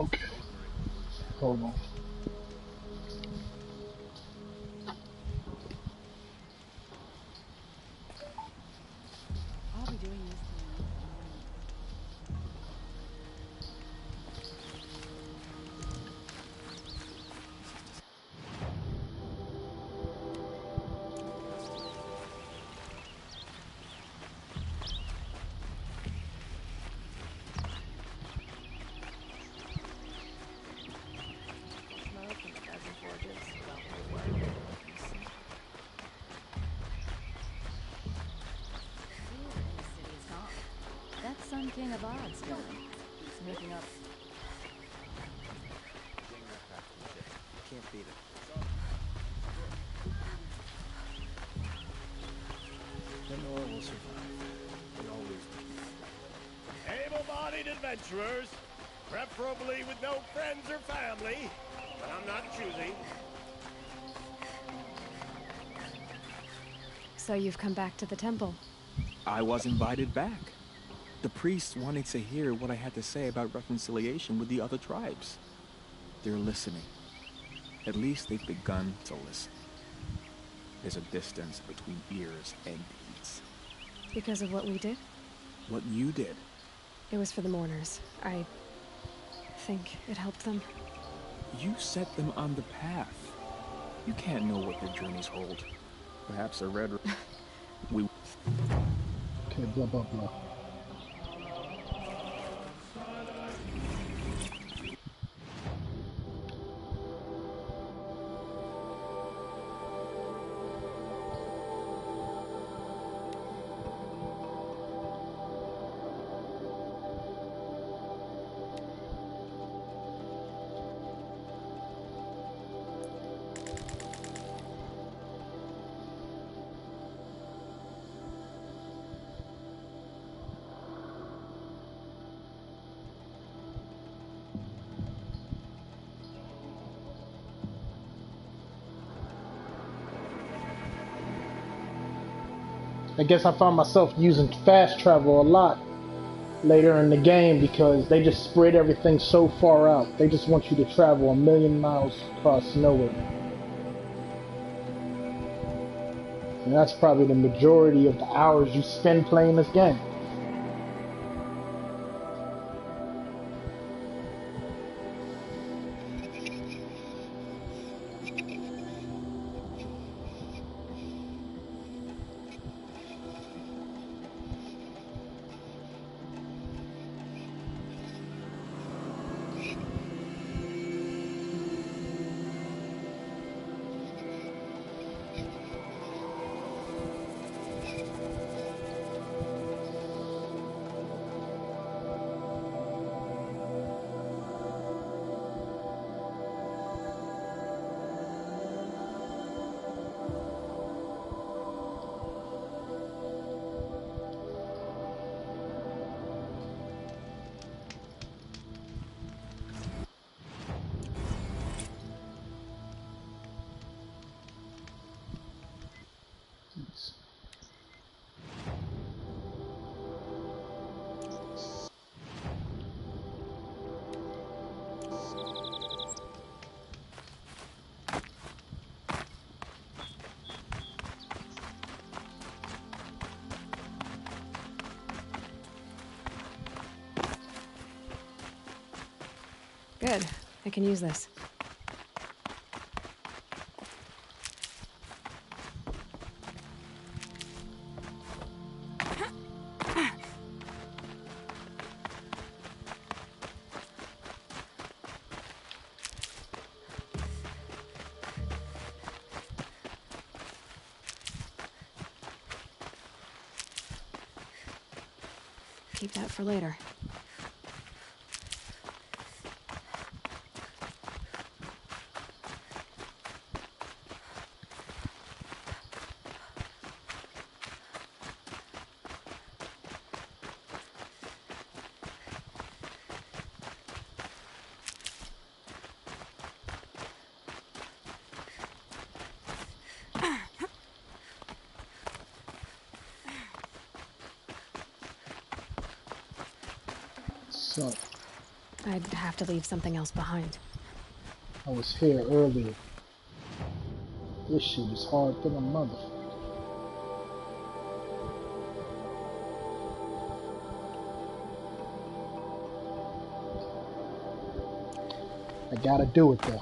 Okay, hold on. I'll be doing this till the end of the morning. Smoke and a dozen forges without no work. Fear in the city is gone. That Sun King of Odds guy keeps moving up. Getting that craftsmanship. Can't beat it. Lenore will survive. We always do. Able-bodied adventurers, preferably with no friends or family, but I'm not choosy. So you've come back to the temple. I was invited back. The priests wanted to hear what I had to say about reconciliation with the other tribes. They're listening. At least they've begun to listen. There's a distance between ears and deeds. Because of what we did? What you did. It was for the mourners. I think it helped them. You set them on the path. You can't know what their journeys hold. Perhaps a red... we... Okay, blah, blah, blah. I guess I found myself using fast travel a lot later in the game because they just spread everything so far out. They just want you to travel 1,000,000 miles across nowhere. And that's probably the majority of the hours you spend playing this game. Good. I can use this. Keep that for later. So, I'd have to leave something else behind. I was here earlier. This shit is hard than a motherfucker. I gotta do it though.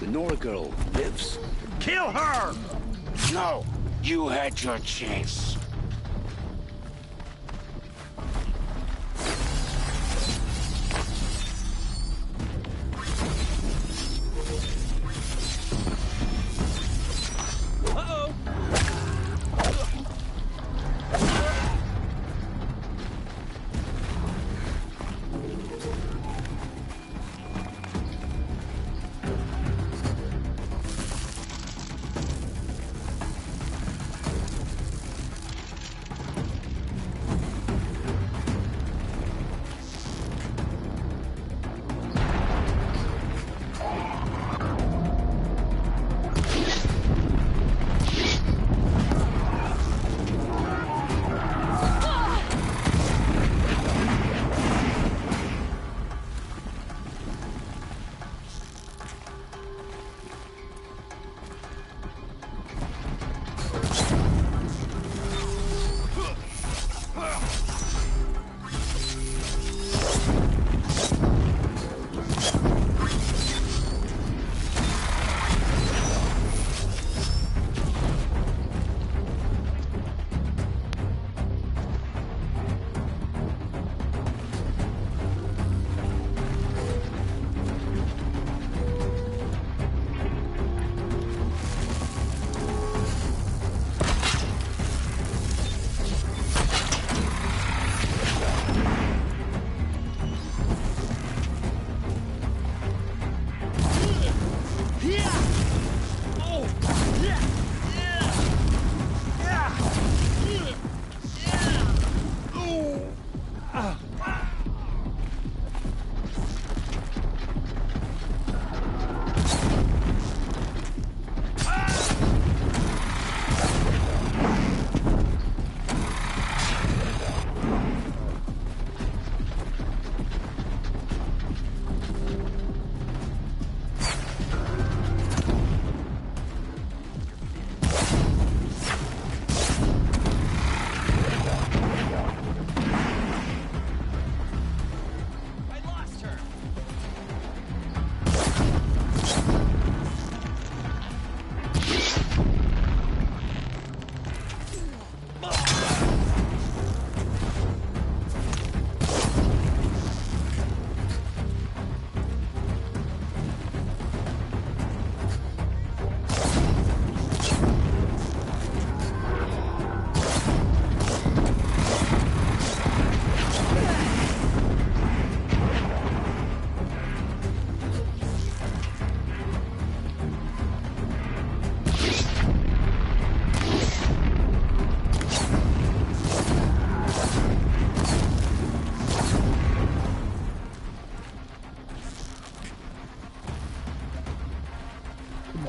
The Nora girl lives. Kill her! No! You had your chance.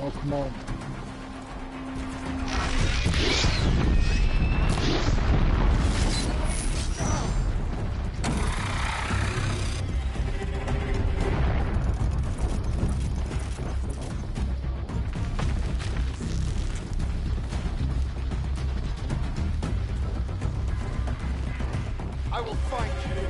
Oh, come on. I will find you.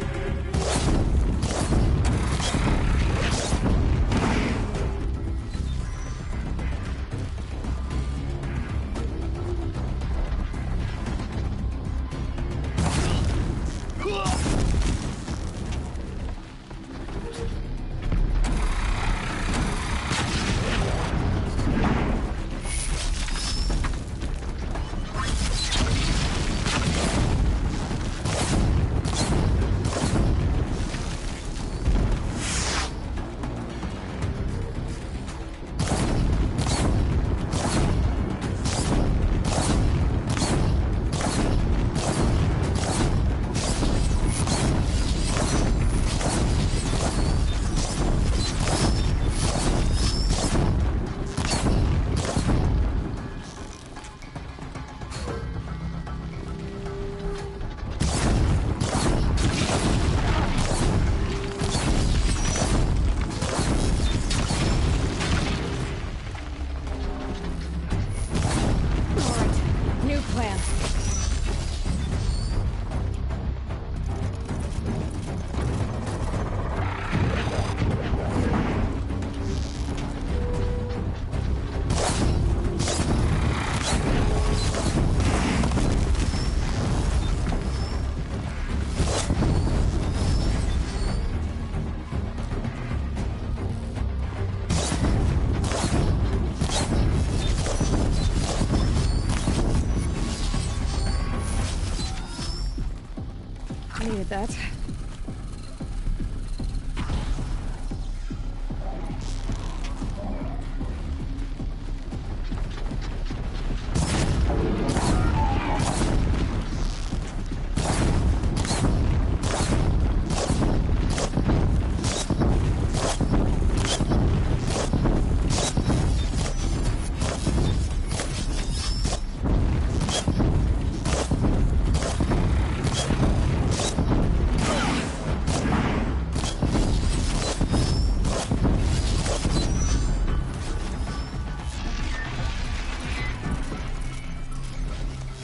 Needed that.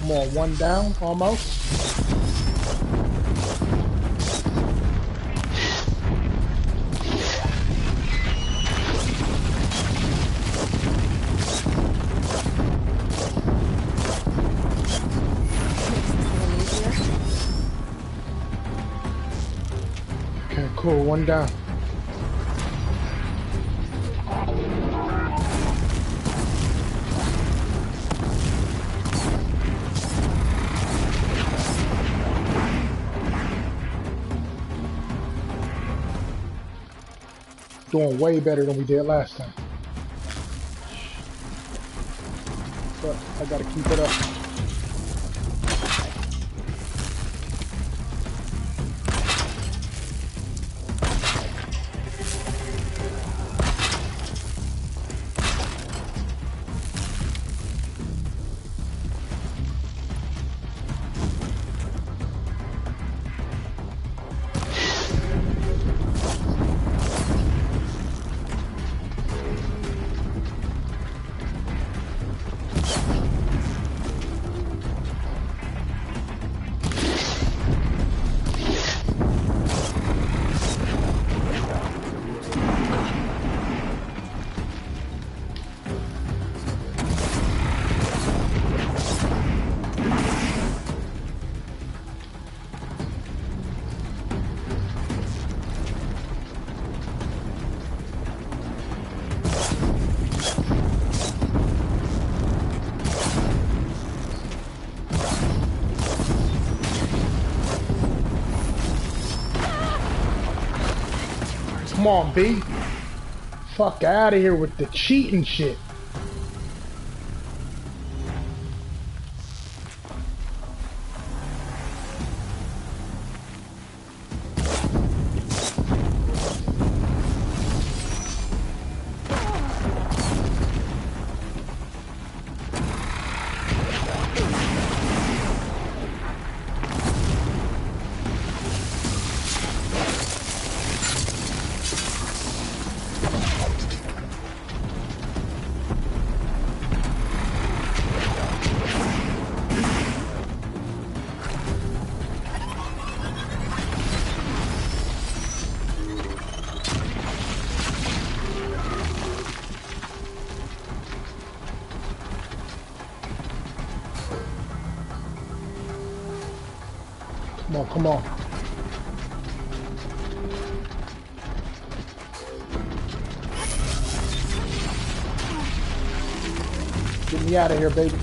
Come on, one down, almost. Okay, cool, one down. Doing way better than we did last time. But I gotta keep it up. Come on, B. Fuck out of here with the cheating shit. on, come on. Get me out of here, baby.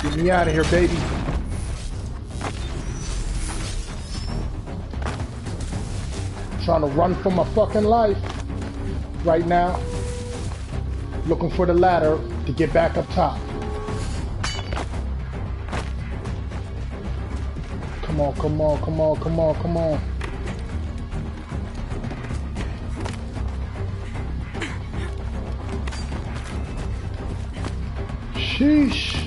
Get me out of here, baby. Trying to run for my fucking life right now. Looking for the ladder to get back up top. Come on, come on, come on, come on, come on. Sheesh.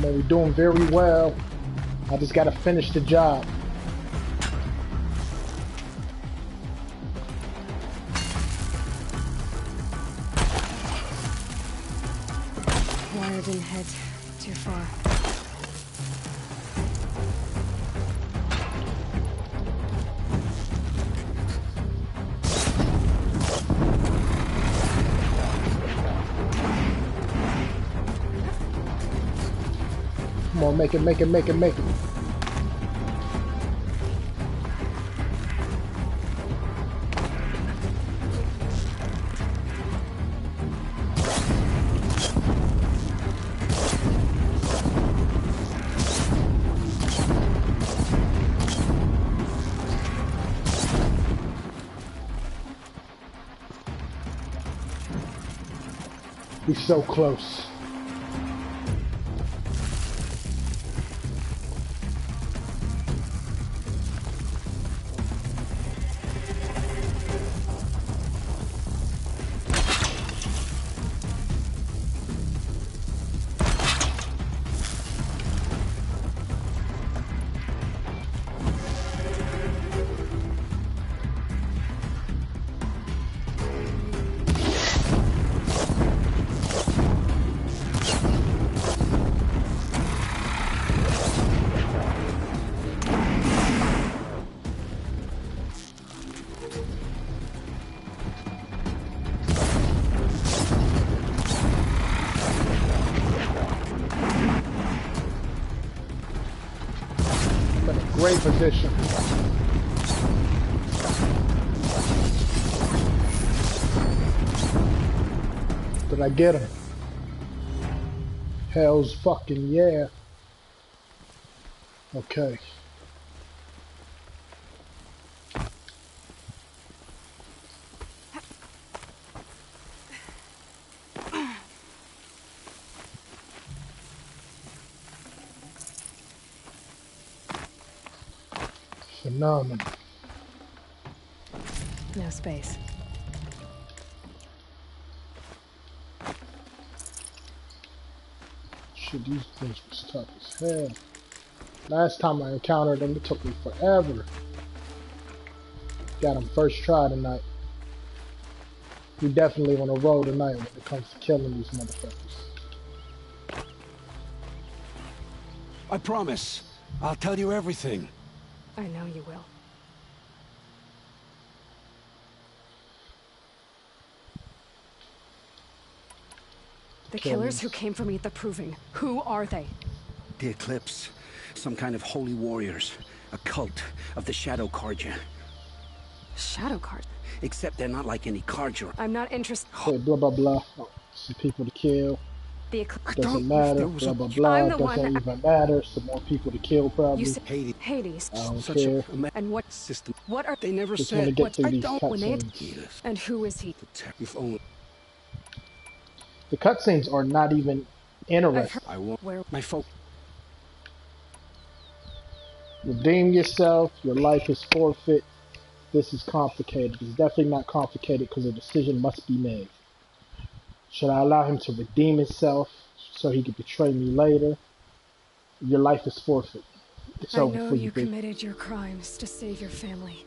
We're doing very well. I just gotta finish the job. Wire didn't head too far. Come on, make it, make it, make it, make it. We're so close. Great position. Did I get him? Hell's fucking yeah. Okay. Phenomenal. No space. Shit, these things was tough as hell. Last time I encountered them, it took me forever. Got them first try tonight. We definitely on a roll tonight when it comes to killing these motherfuckers. I promise. I'll tell you everything. I know you will. The killers who came for me at the Proving, who are they? The Eclipse. Some kind of holy warriors. A cult of the Shadow Carja. Shadow Card? Except they're not like any Carja. I'm not interested. Say blah blah blah. Some people to kill. The Eclipse Doesn't matter. Blah blah blah. Doesn't even matter. Some more people to kill probably. You said Hades. I don't Such care. And what system? What are They never Just want to said get what through I these don't. when they cutscenes. and who is he? If only The cutscenes are not even interesting. I want Where my folk. Redeem yourself. Your life is forfeit. This is complicated. It's definitely not complicated because a decision must be made. Should I allow him to redeem himself so he can betray me later? Your life is forfeit. It's I over know for you, you baby. committed your crimes to save your family.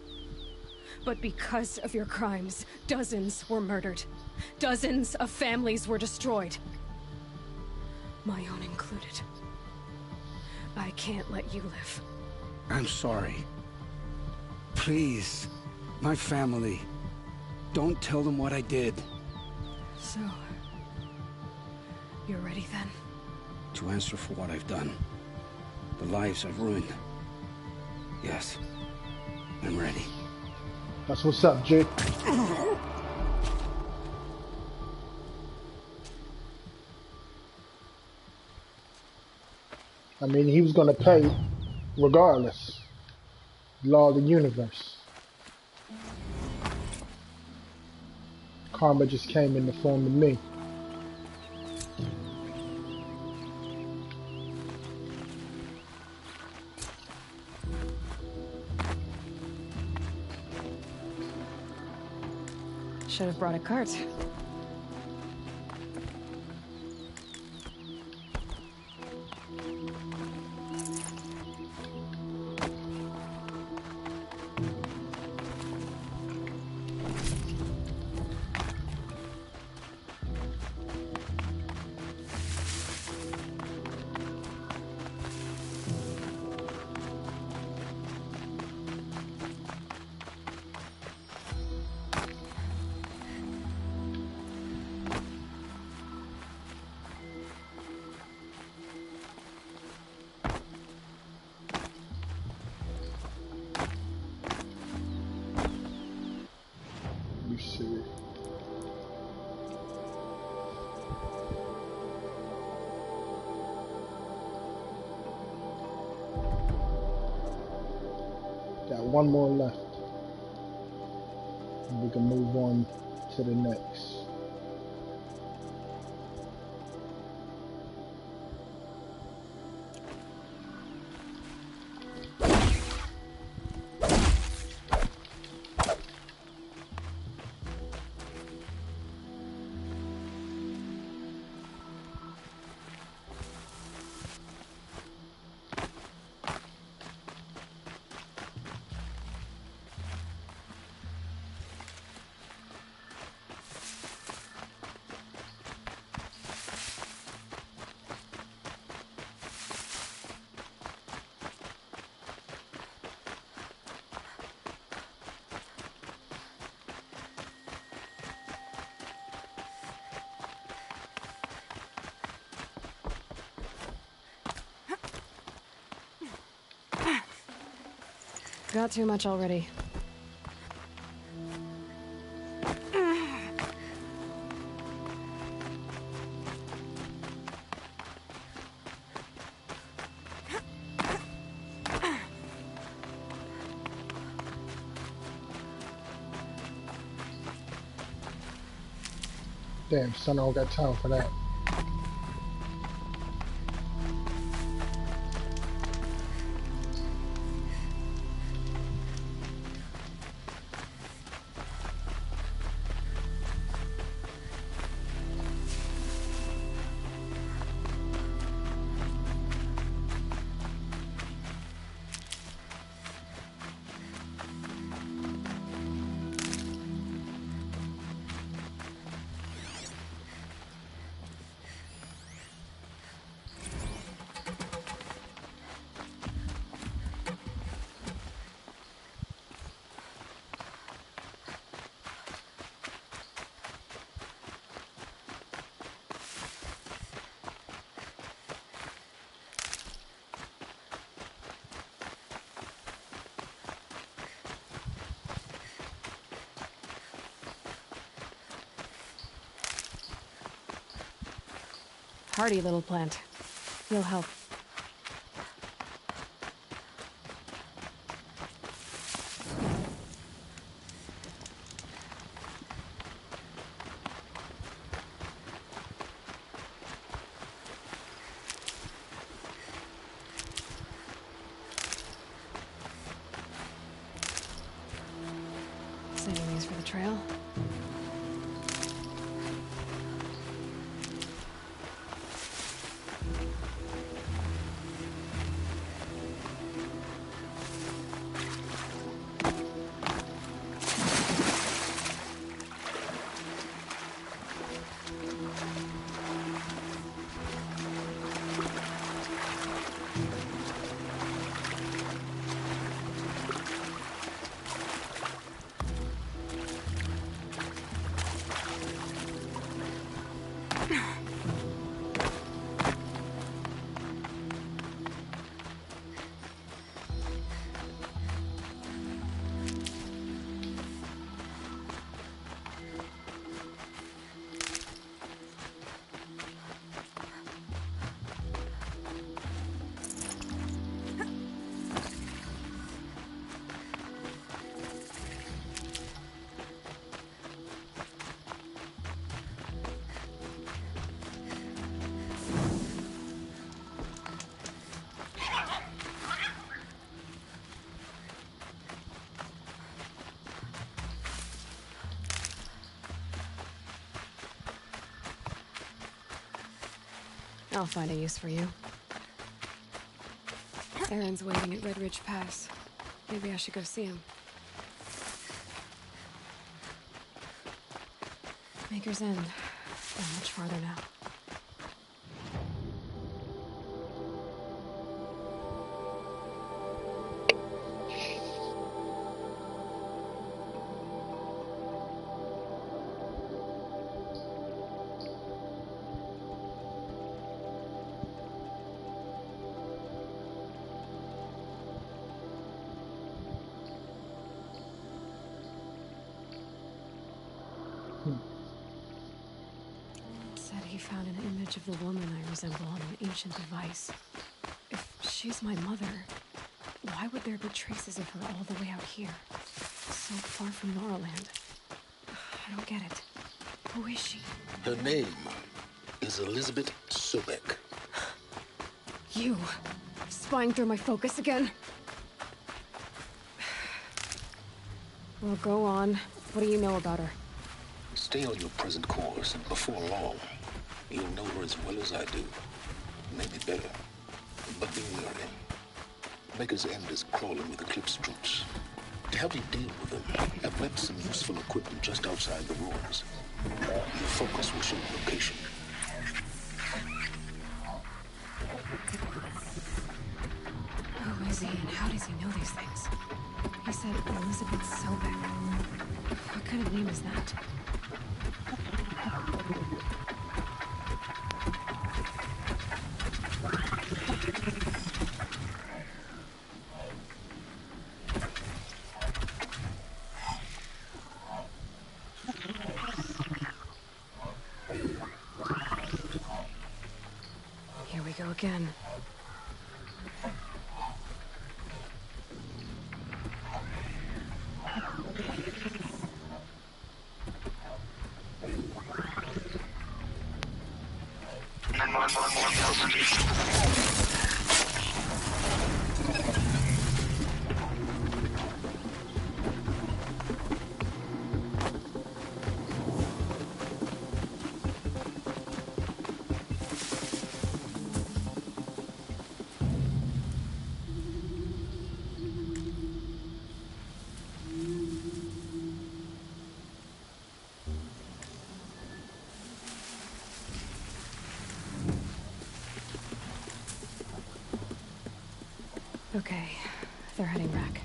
But because of your crimes, dozens were murdered. Dozens of families were destroyed. My own included. I can't let you live. I'm sorry. Please, my family. Don't tell them what I did. So, you're ready then? To answer for what I've done. The lives I've ruined. Yes, I'm ready. That's what's up, Jay. I mean, he was gonna pay regardless. Law of the universe. Karma just came in the form of me. Should have brought a cart. Let me see. Got one more left. And we can move on to the next. Got too much already. Damn, son, I don't got time for that. Hardy little plant. You'll help. Saving these for the trail. I'll find a use for you. Aaron's waiting at Red Ridge Pass. Maybe I should go see him. Maker's End. Not much farther now. Said he found an image of the woman I resemble on an ancient device. If she's my mother, why would there be traces of her all the way out here? So far from Noraland. I don't get it. Who is she? Her name is Elizabeth Sobek. You! Spying through my focus again? Well, go on. What do you know about her? Stay on your present course, and before long, you'll know her as well as I do. Maybe better. But be wary. Maker's End is crawling with Eclipse troops. To help you deal with them, I've left some useful equipment just outside the ruins. Your focus will show the location. Who is he and how does he know these things? He said Elizabeth Sobek. What kind of name is that? Here we go again. Okay, they're heading back.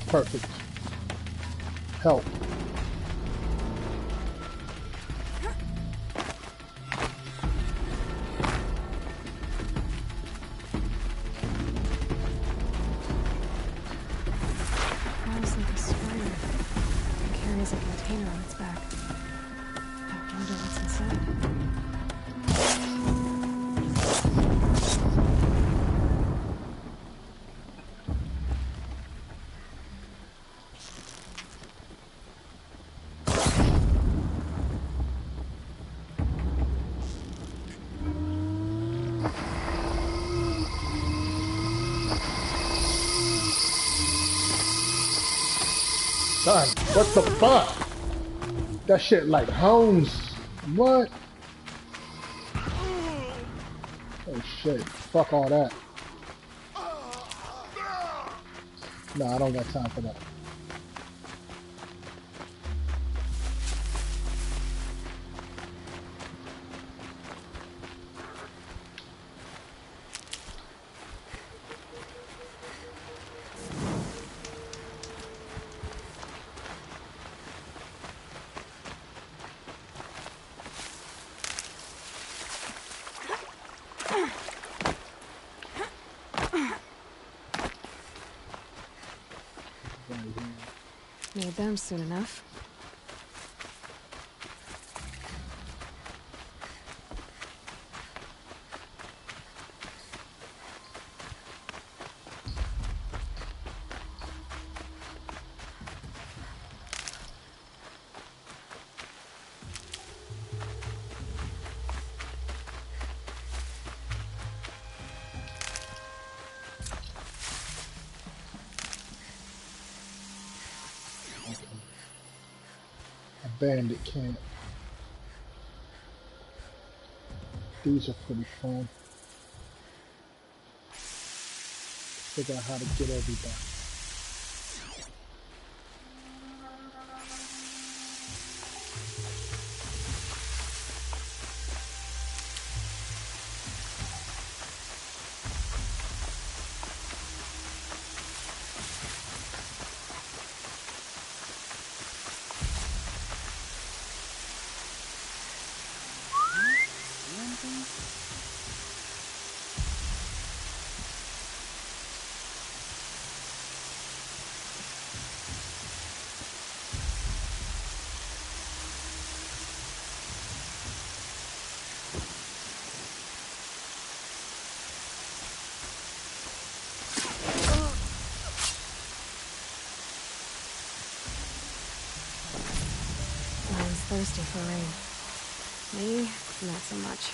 Perfect. Help. Smells like a spider. It carries a container on its back. I wonder what's inside. Son, what the fuck? That shit like homes. What? Oh shit. Fuck all that. Nah, I don't got time for that. Need them soon enough. bandit camp. These are pretty fun. Figure out how to get everybody. Thirsty for rain. Me, not so much.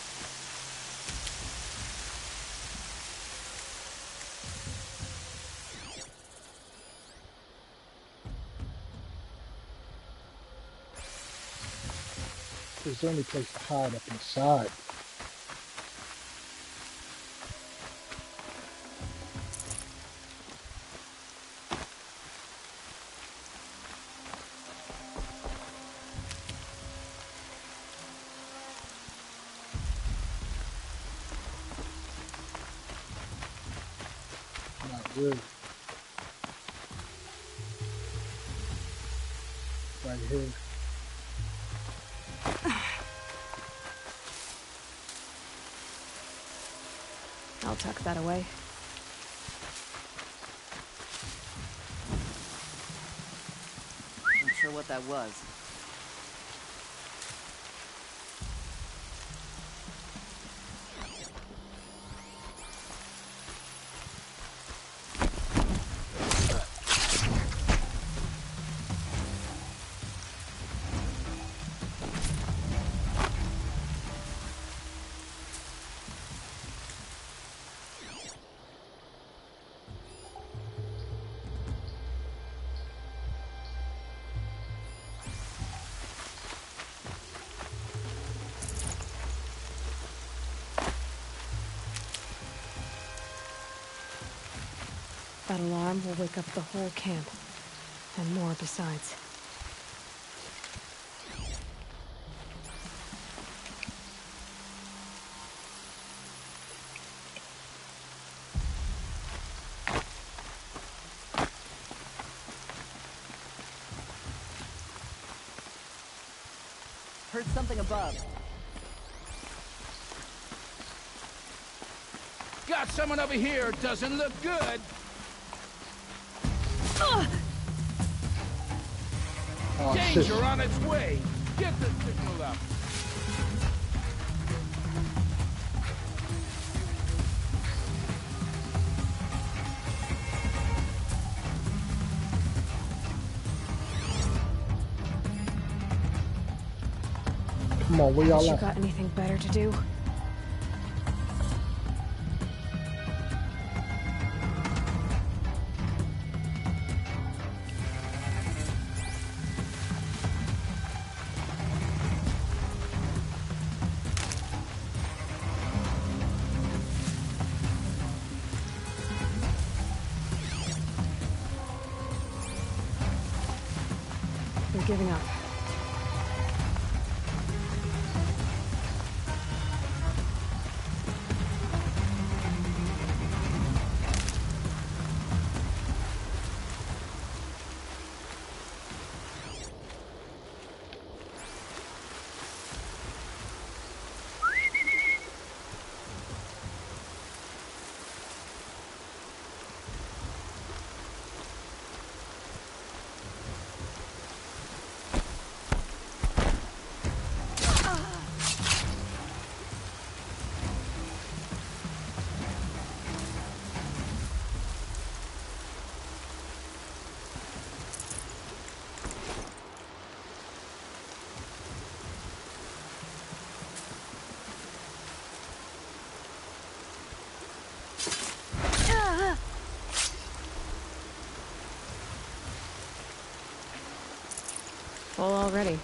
Is there any place to hide up inside? Not really. Right here. I'll tuck that away. I'm sure what that was. That alarm will wake up the whole camp. And more besides. Heard something above. Got someone over here. Doesn't look good. Oh, Danger shit. on its way. Get the signal up. Come on, where y'all You at? got anything better to do? They're giving up. Full already.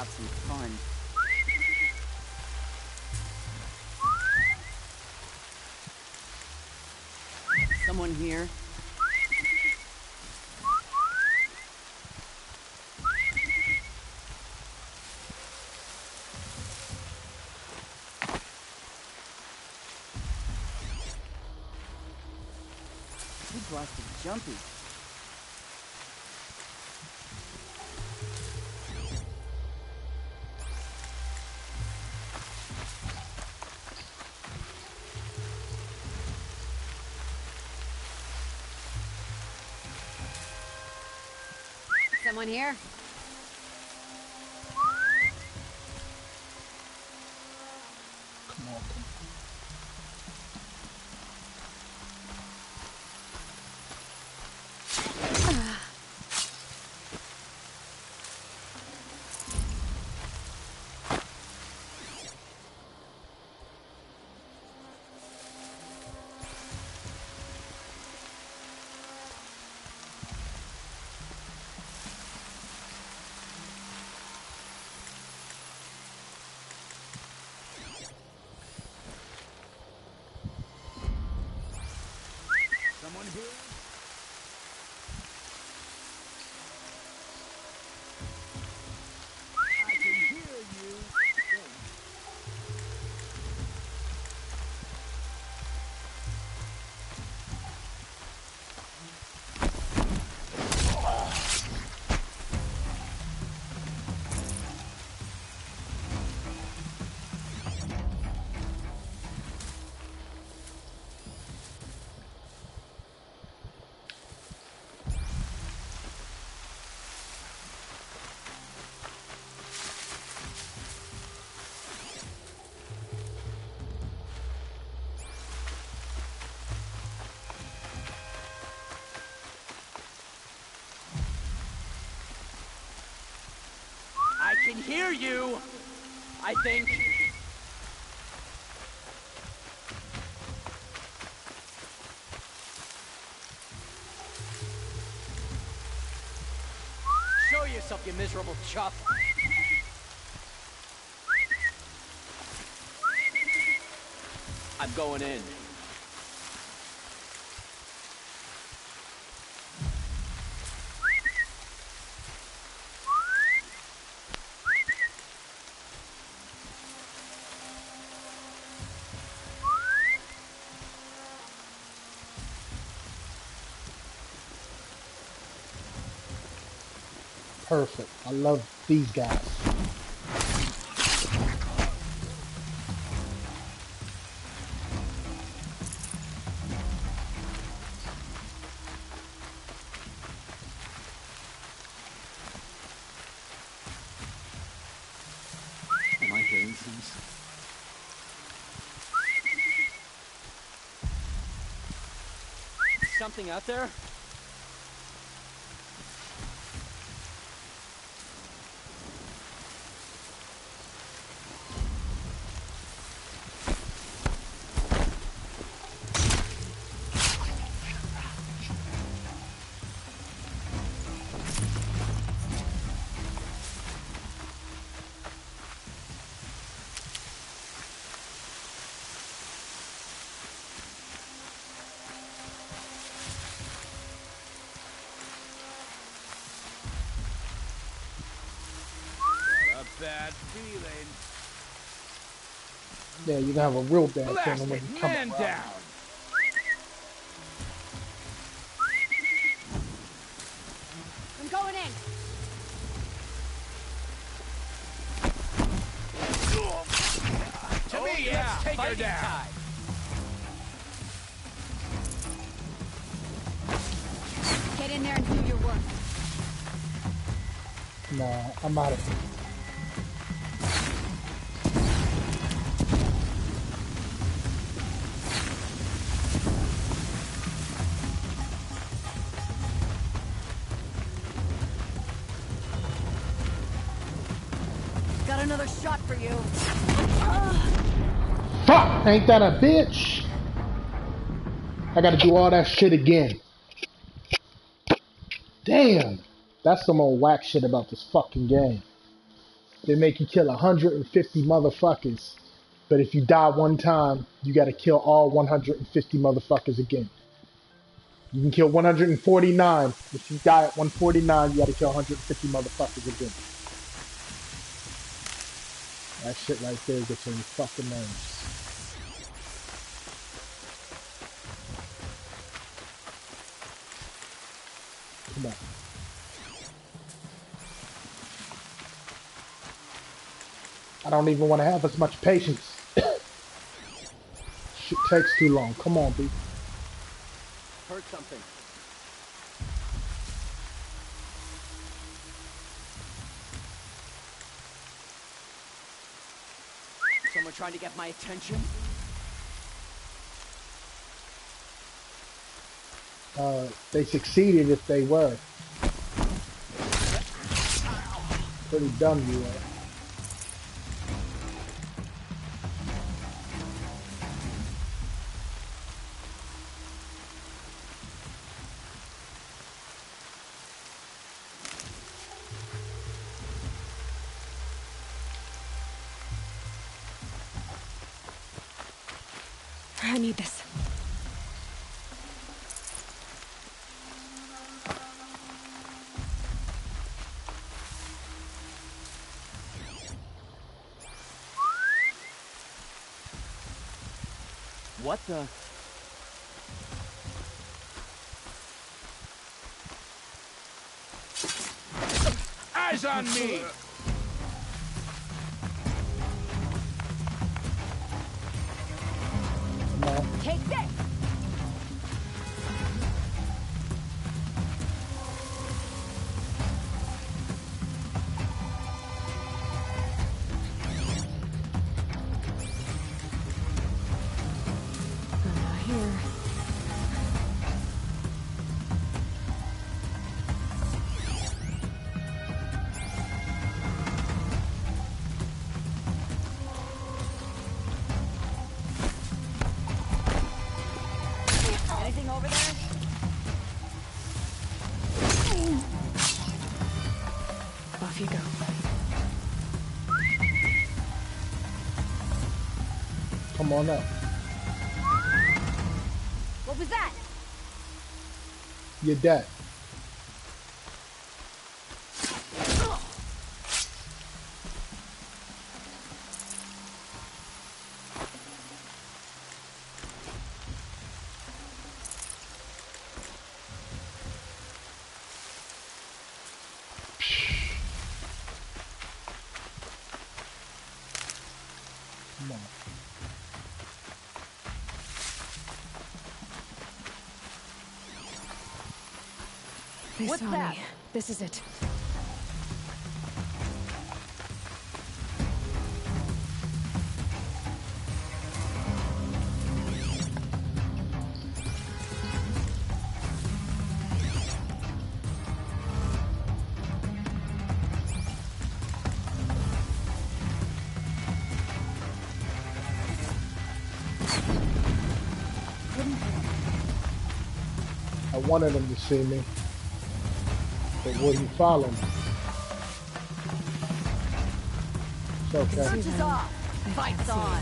have some fun. Someone here? He blasted Jumpy. Someone here? Come on, come on. Someone here? I can hear you. I can hear you, I think. Show yourself, you miserable chump. I'm going in. Perfect. I love these guys. Am I hearing things? Something out there? What a bad feeling. Yeah, you're gonna have a real bad Blast feeling when it, you come man around. down. I'm going in. To me, let's take her down. Time. Get in there and do your work. Nah, I'm out of here. Got another shot for you. Fuck! Ain't that a bitch? I gotta do all that shit again. Damn! That's some old whack shit about this fucking game. They make you kill 150 motherfuckers. But if you die one time, you gotta kill all 150 motherfuckers again. You can kill 149. If you die at 149, you gotta kill 150 motherfuckers again. That shit right there gets on your fucking nerves. Come on. I don't even want to have as much patience. Shit takes too long. Come on, B. Heard something. Someone trying to get my attention? They succeeded if they were. Pretty dumb you are. I need this. What the? Eyes on me! Take this! Here. Anything over there? Off you go. Come on up. What was that? You're dead. Come on. They What's saw that? me. This is it. I wanted them to see me. But will you follow me? It's okay. Search is off. Fight's on.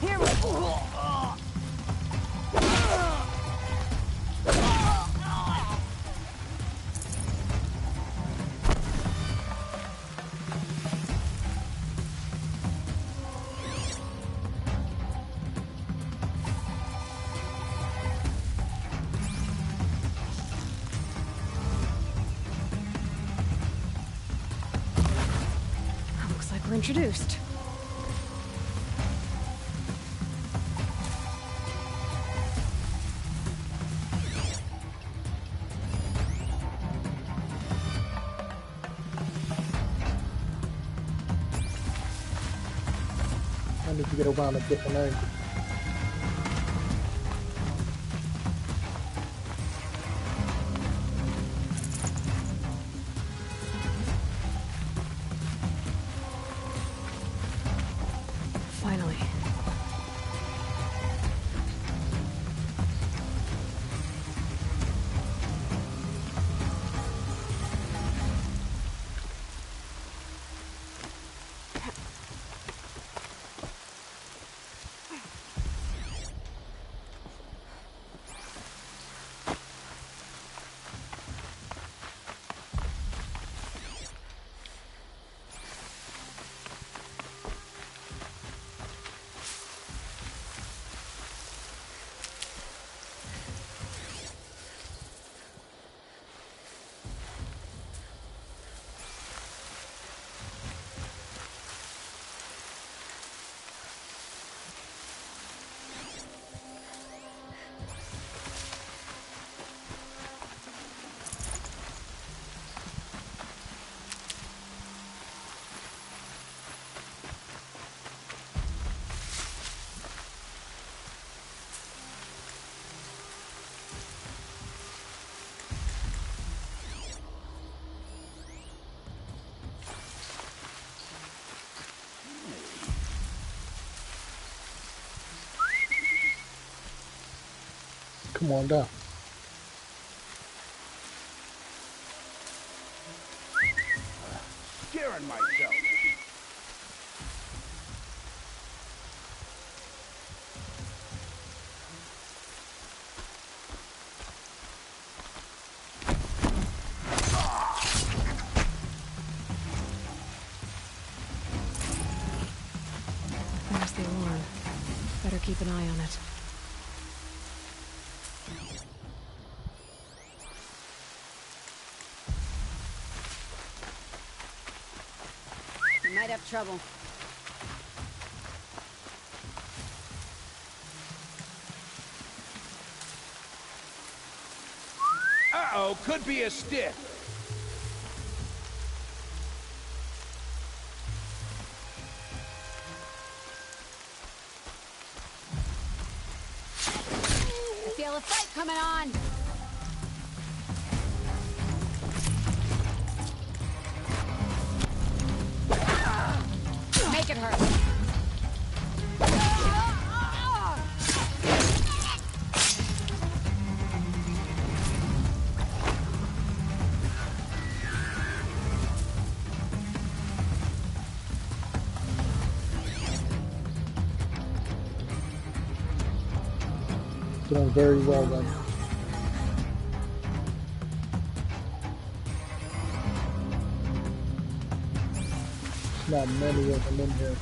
Here we go. Looks like we're introduced. need to get around a different angle. Finally. Come on down. Scaring myself. There's the alarm. Better keep an eye on it. You might have trouble. Uh-oh, could be a stick. I feel a fight coming on. Make it hurt. Doing very well right now. There's not many of them in here.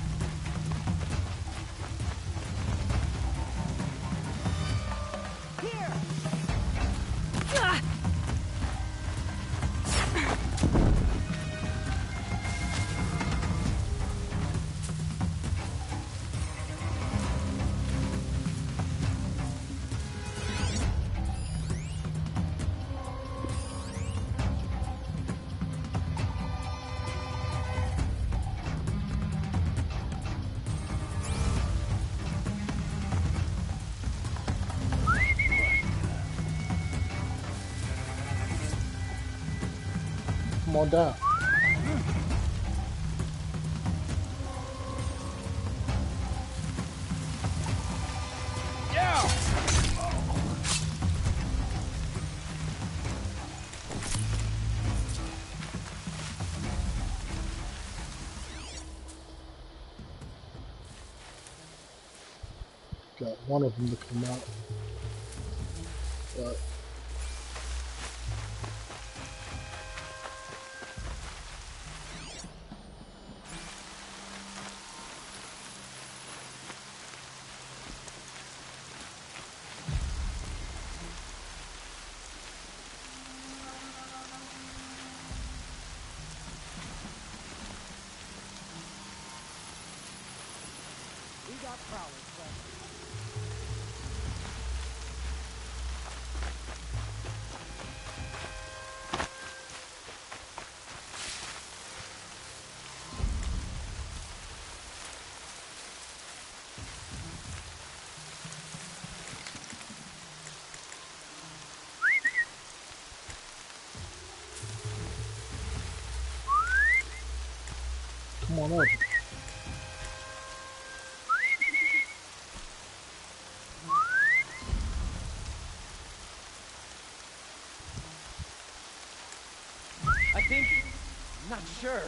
Come on down. Yeah! Got one of them to come out. But We got prowlers, but Come on over. I think... I'm not sure.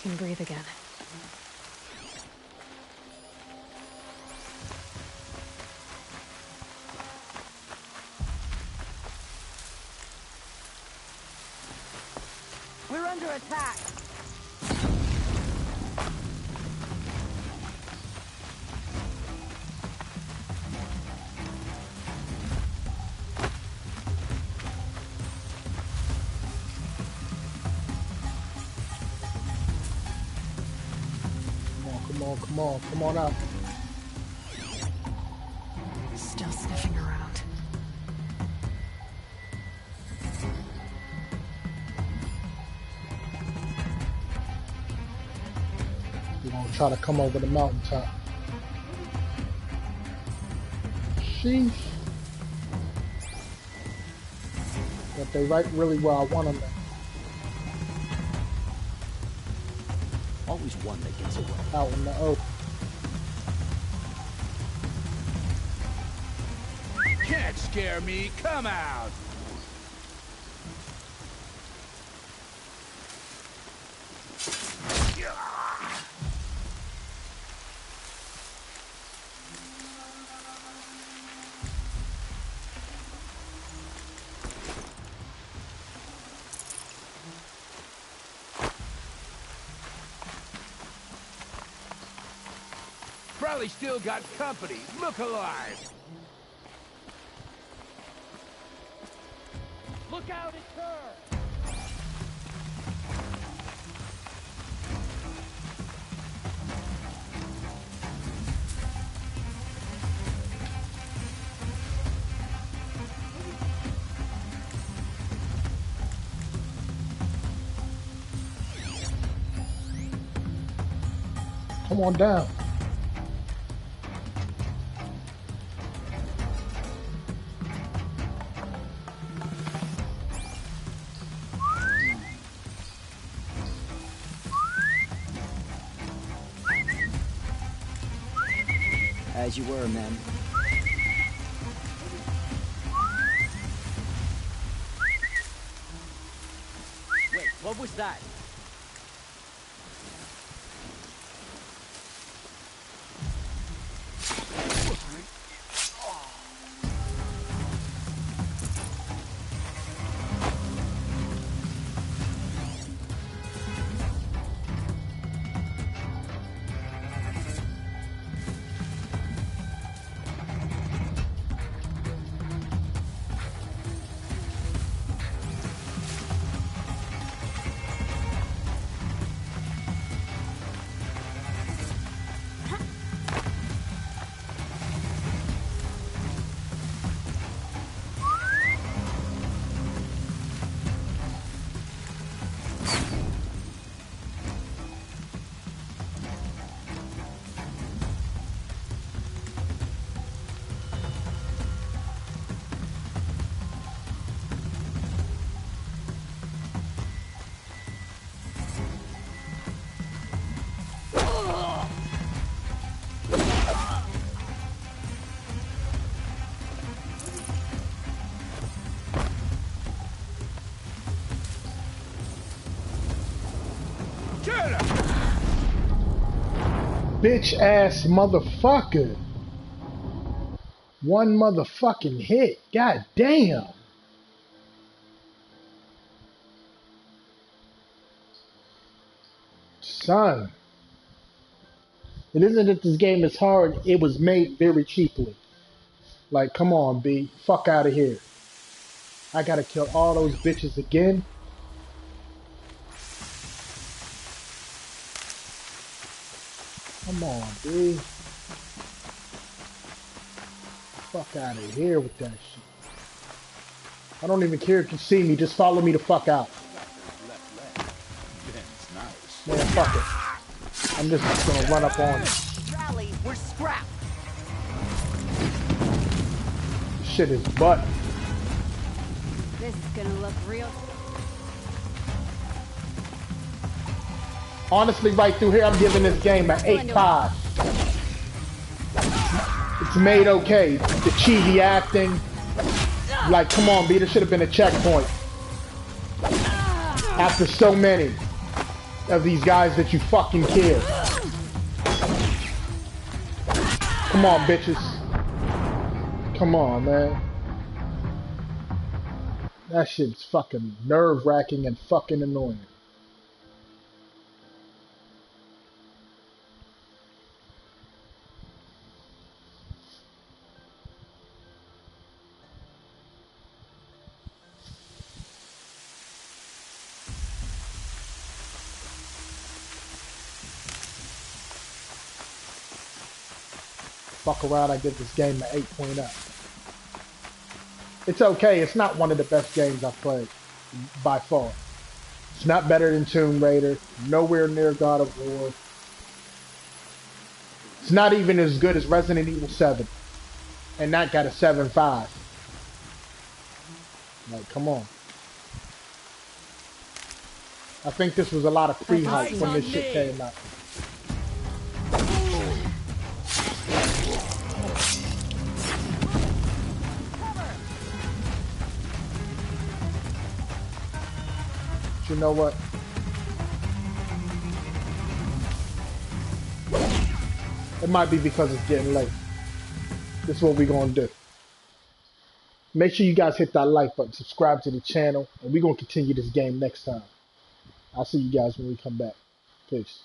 Can breathe again. We're under attack. Come on out. Still sniffing around. We're gonna try to come over the mountaintop. Sheesh. But they right really where I want them at. Always one that gets away. Out in the open. Can't scare me. Come out. Probably still got company. Look alive. Look out, it's her! Come on down. As you were, men. Wait, what was that? Bitch ass motherfucker. One motherfucking hit. God damn. Son. It isn't that this game is hard, it was made very cheaply. Like, come on, B. Fuck out of here. I gotta kill all those bitches again. Come on, B. Fuck out of here with that shit. I don't even care if you see me. Just follow me the fuck out. Man, fuck it. I'm just gonna run up on it. Rally, we're scrapped. This shit is butt. This is gonna look real. Honestly, right through here, I'm giving this game an 8.5. It's made okay. The cheesy acting. Like, come on, B, there should have been a checkpoint. After so many of these guys that you fucking killed. Come on, bitches. Come on, man. That shit's fucking nerve-wracking and fucking annoying. Fuck around, I give this game an 8.0. It's okay, it's not one of the best games I've played, by far. It's not better than Tomb Raider, nowhere near God of War. It's not even as good as Resident Evil 7, and that got a 7.5. Like, come on. I think this was a lot of pre-hype when this shit came out. You know what? It might be because it's getting late. This is what we're gonna do. Make sure you guys hit that like button, subscribe to the channel, and we're gonna continue this game next time. I'll see you guys when we come back. Peace.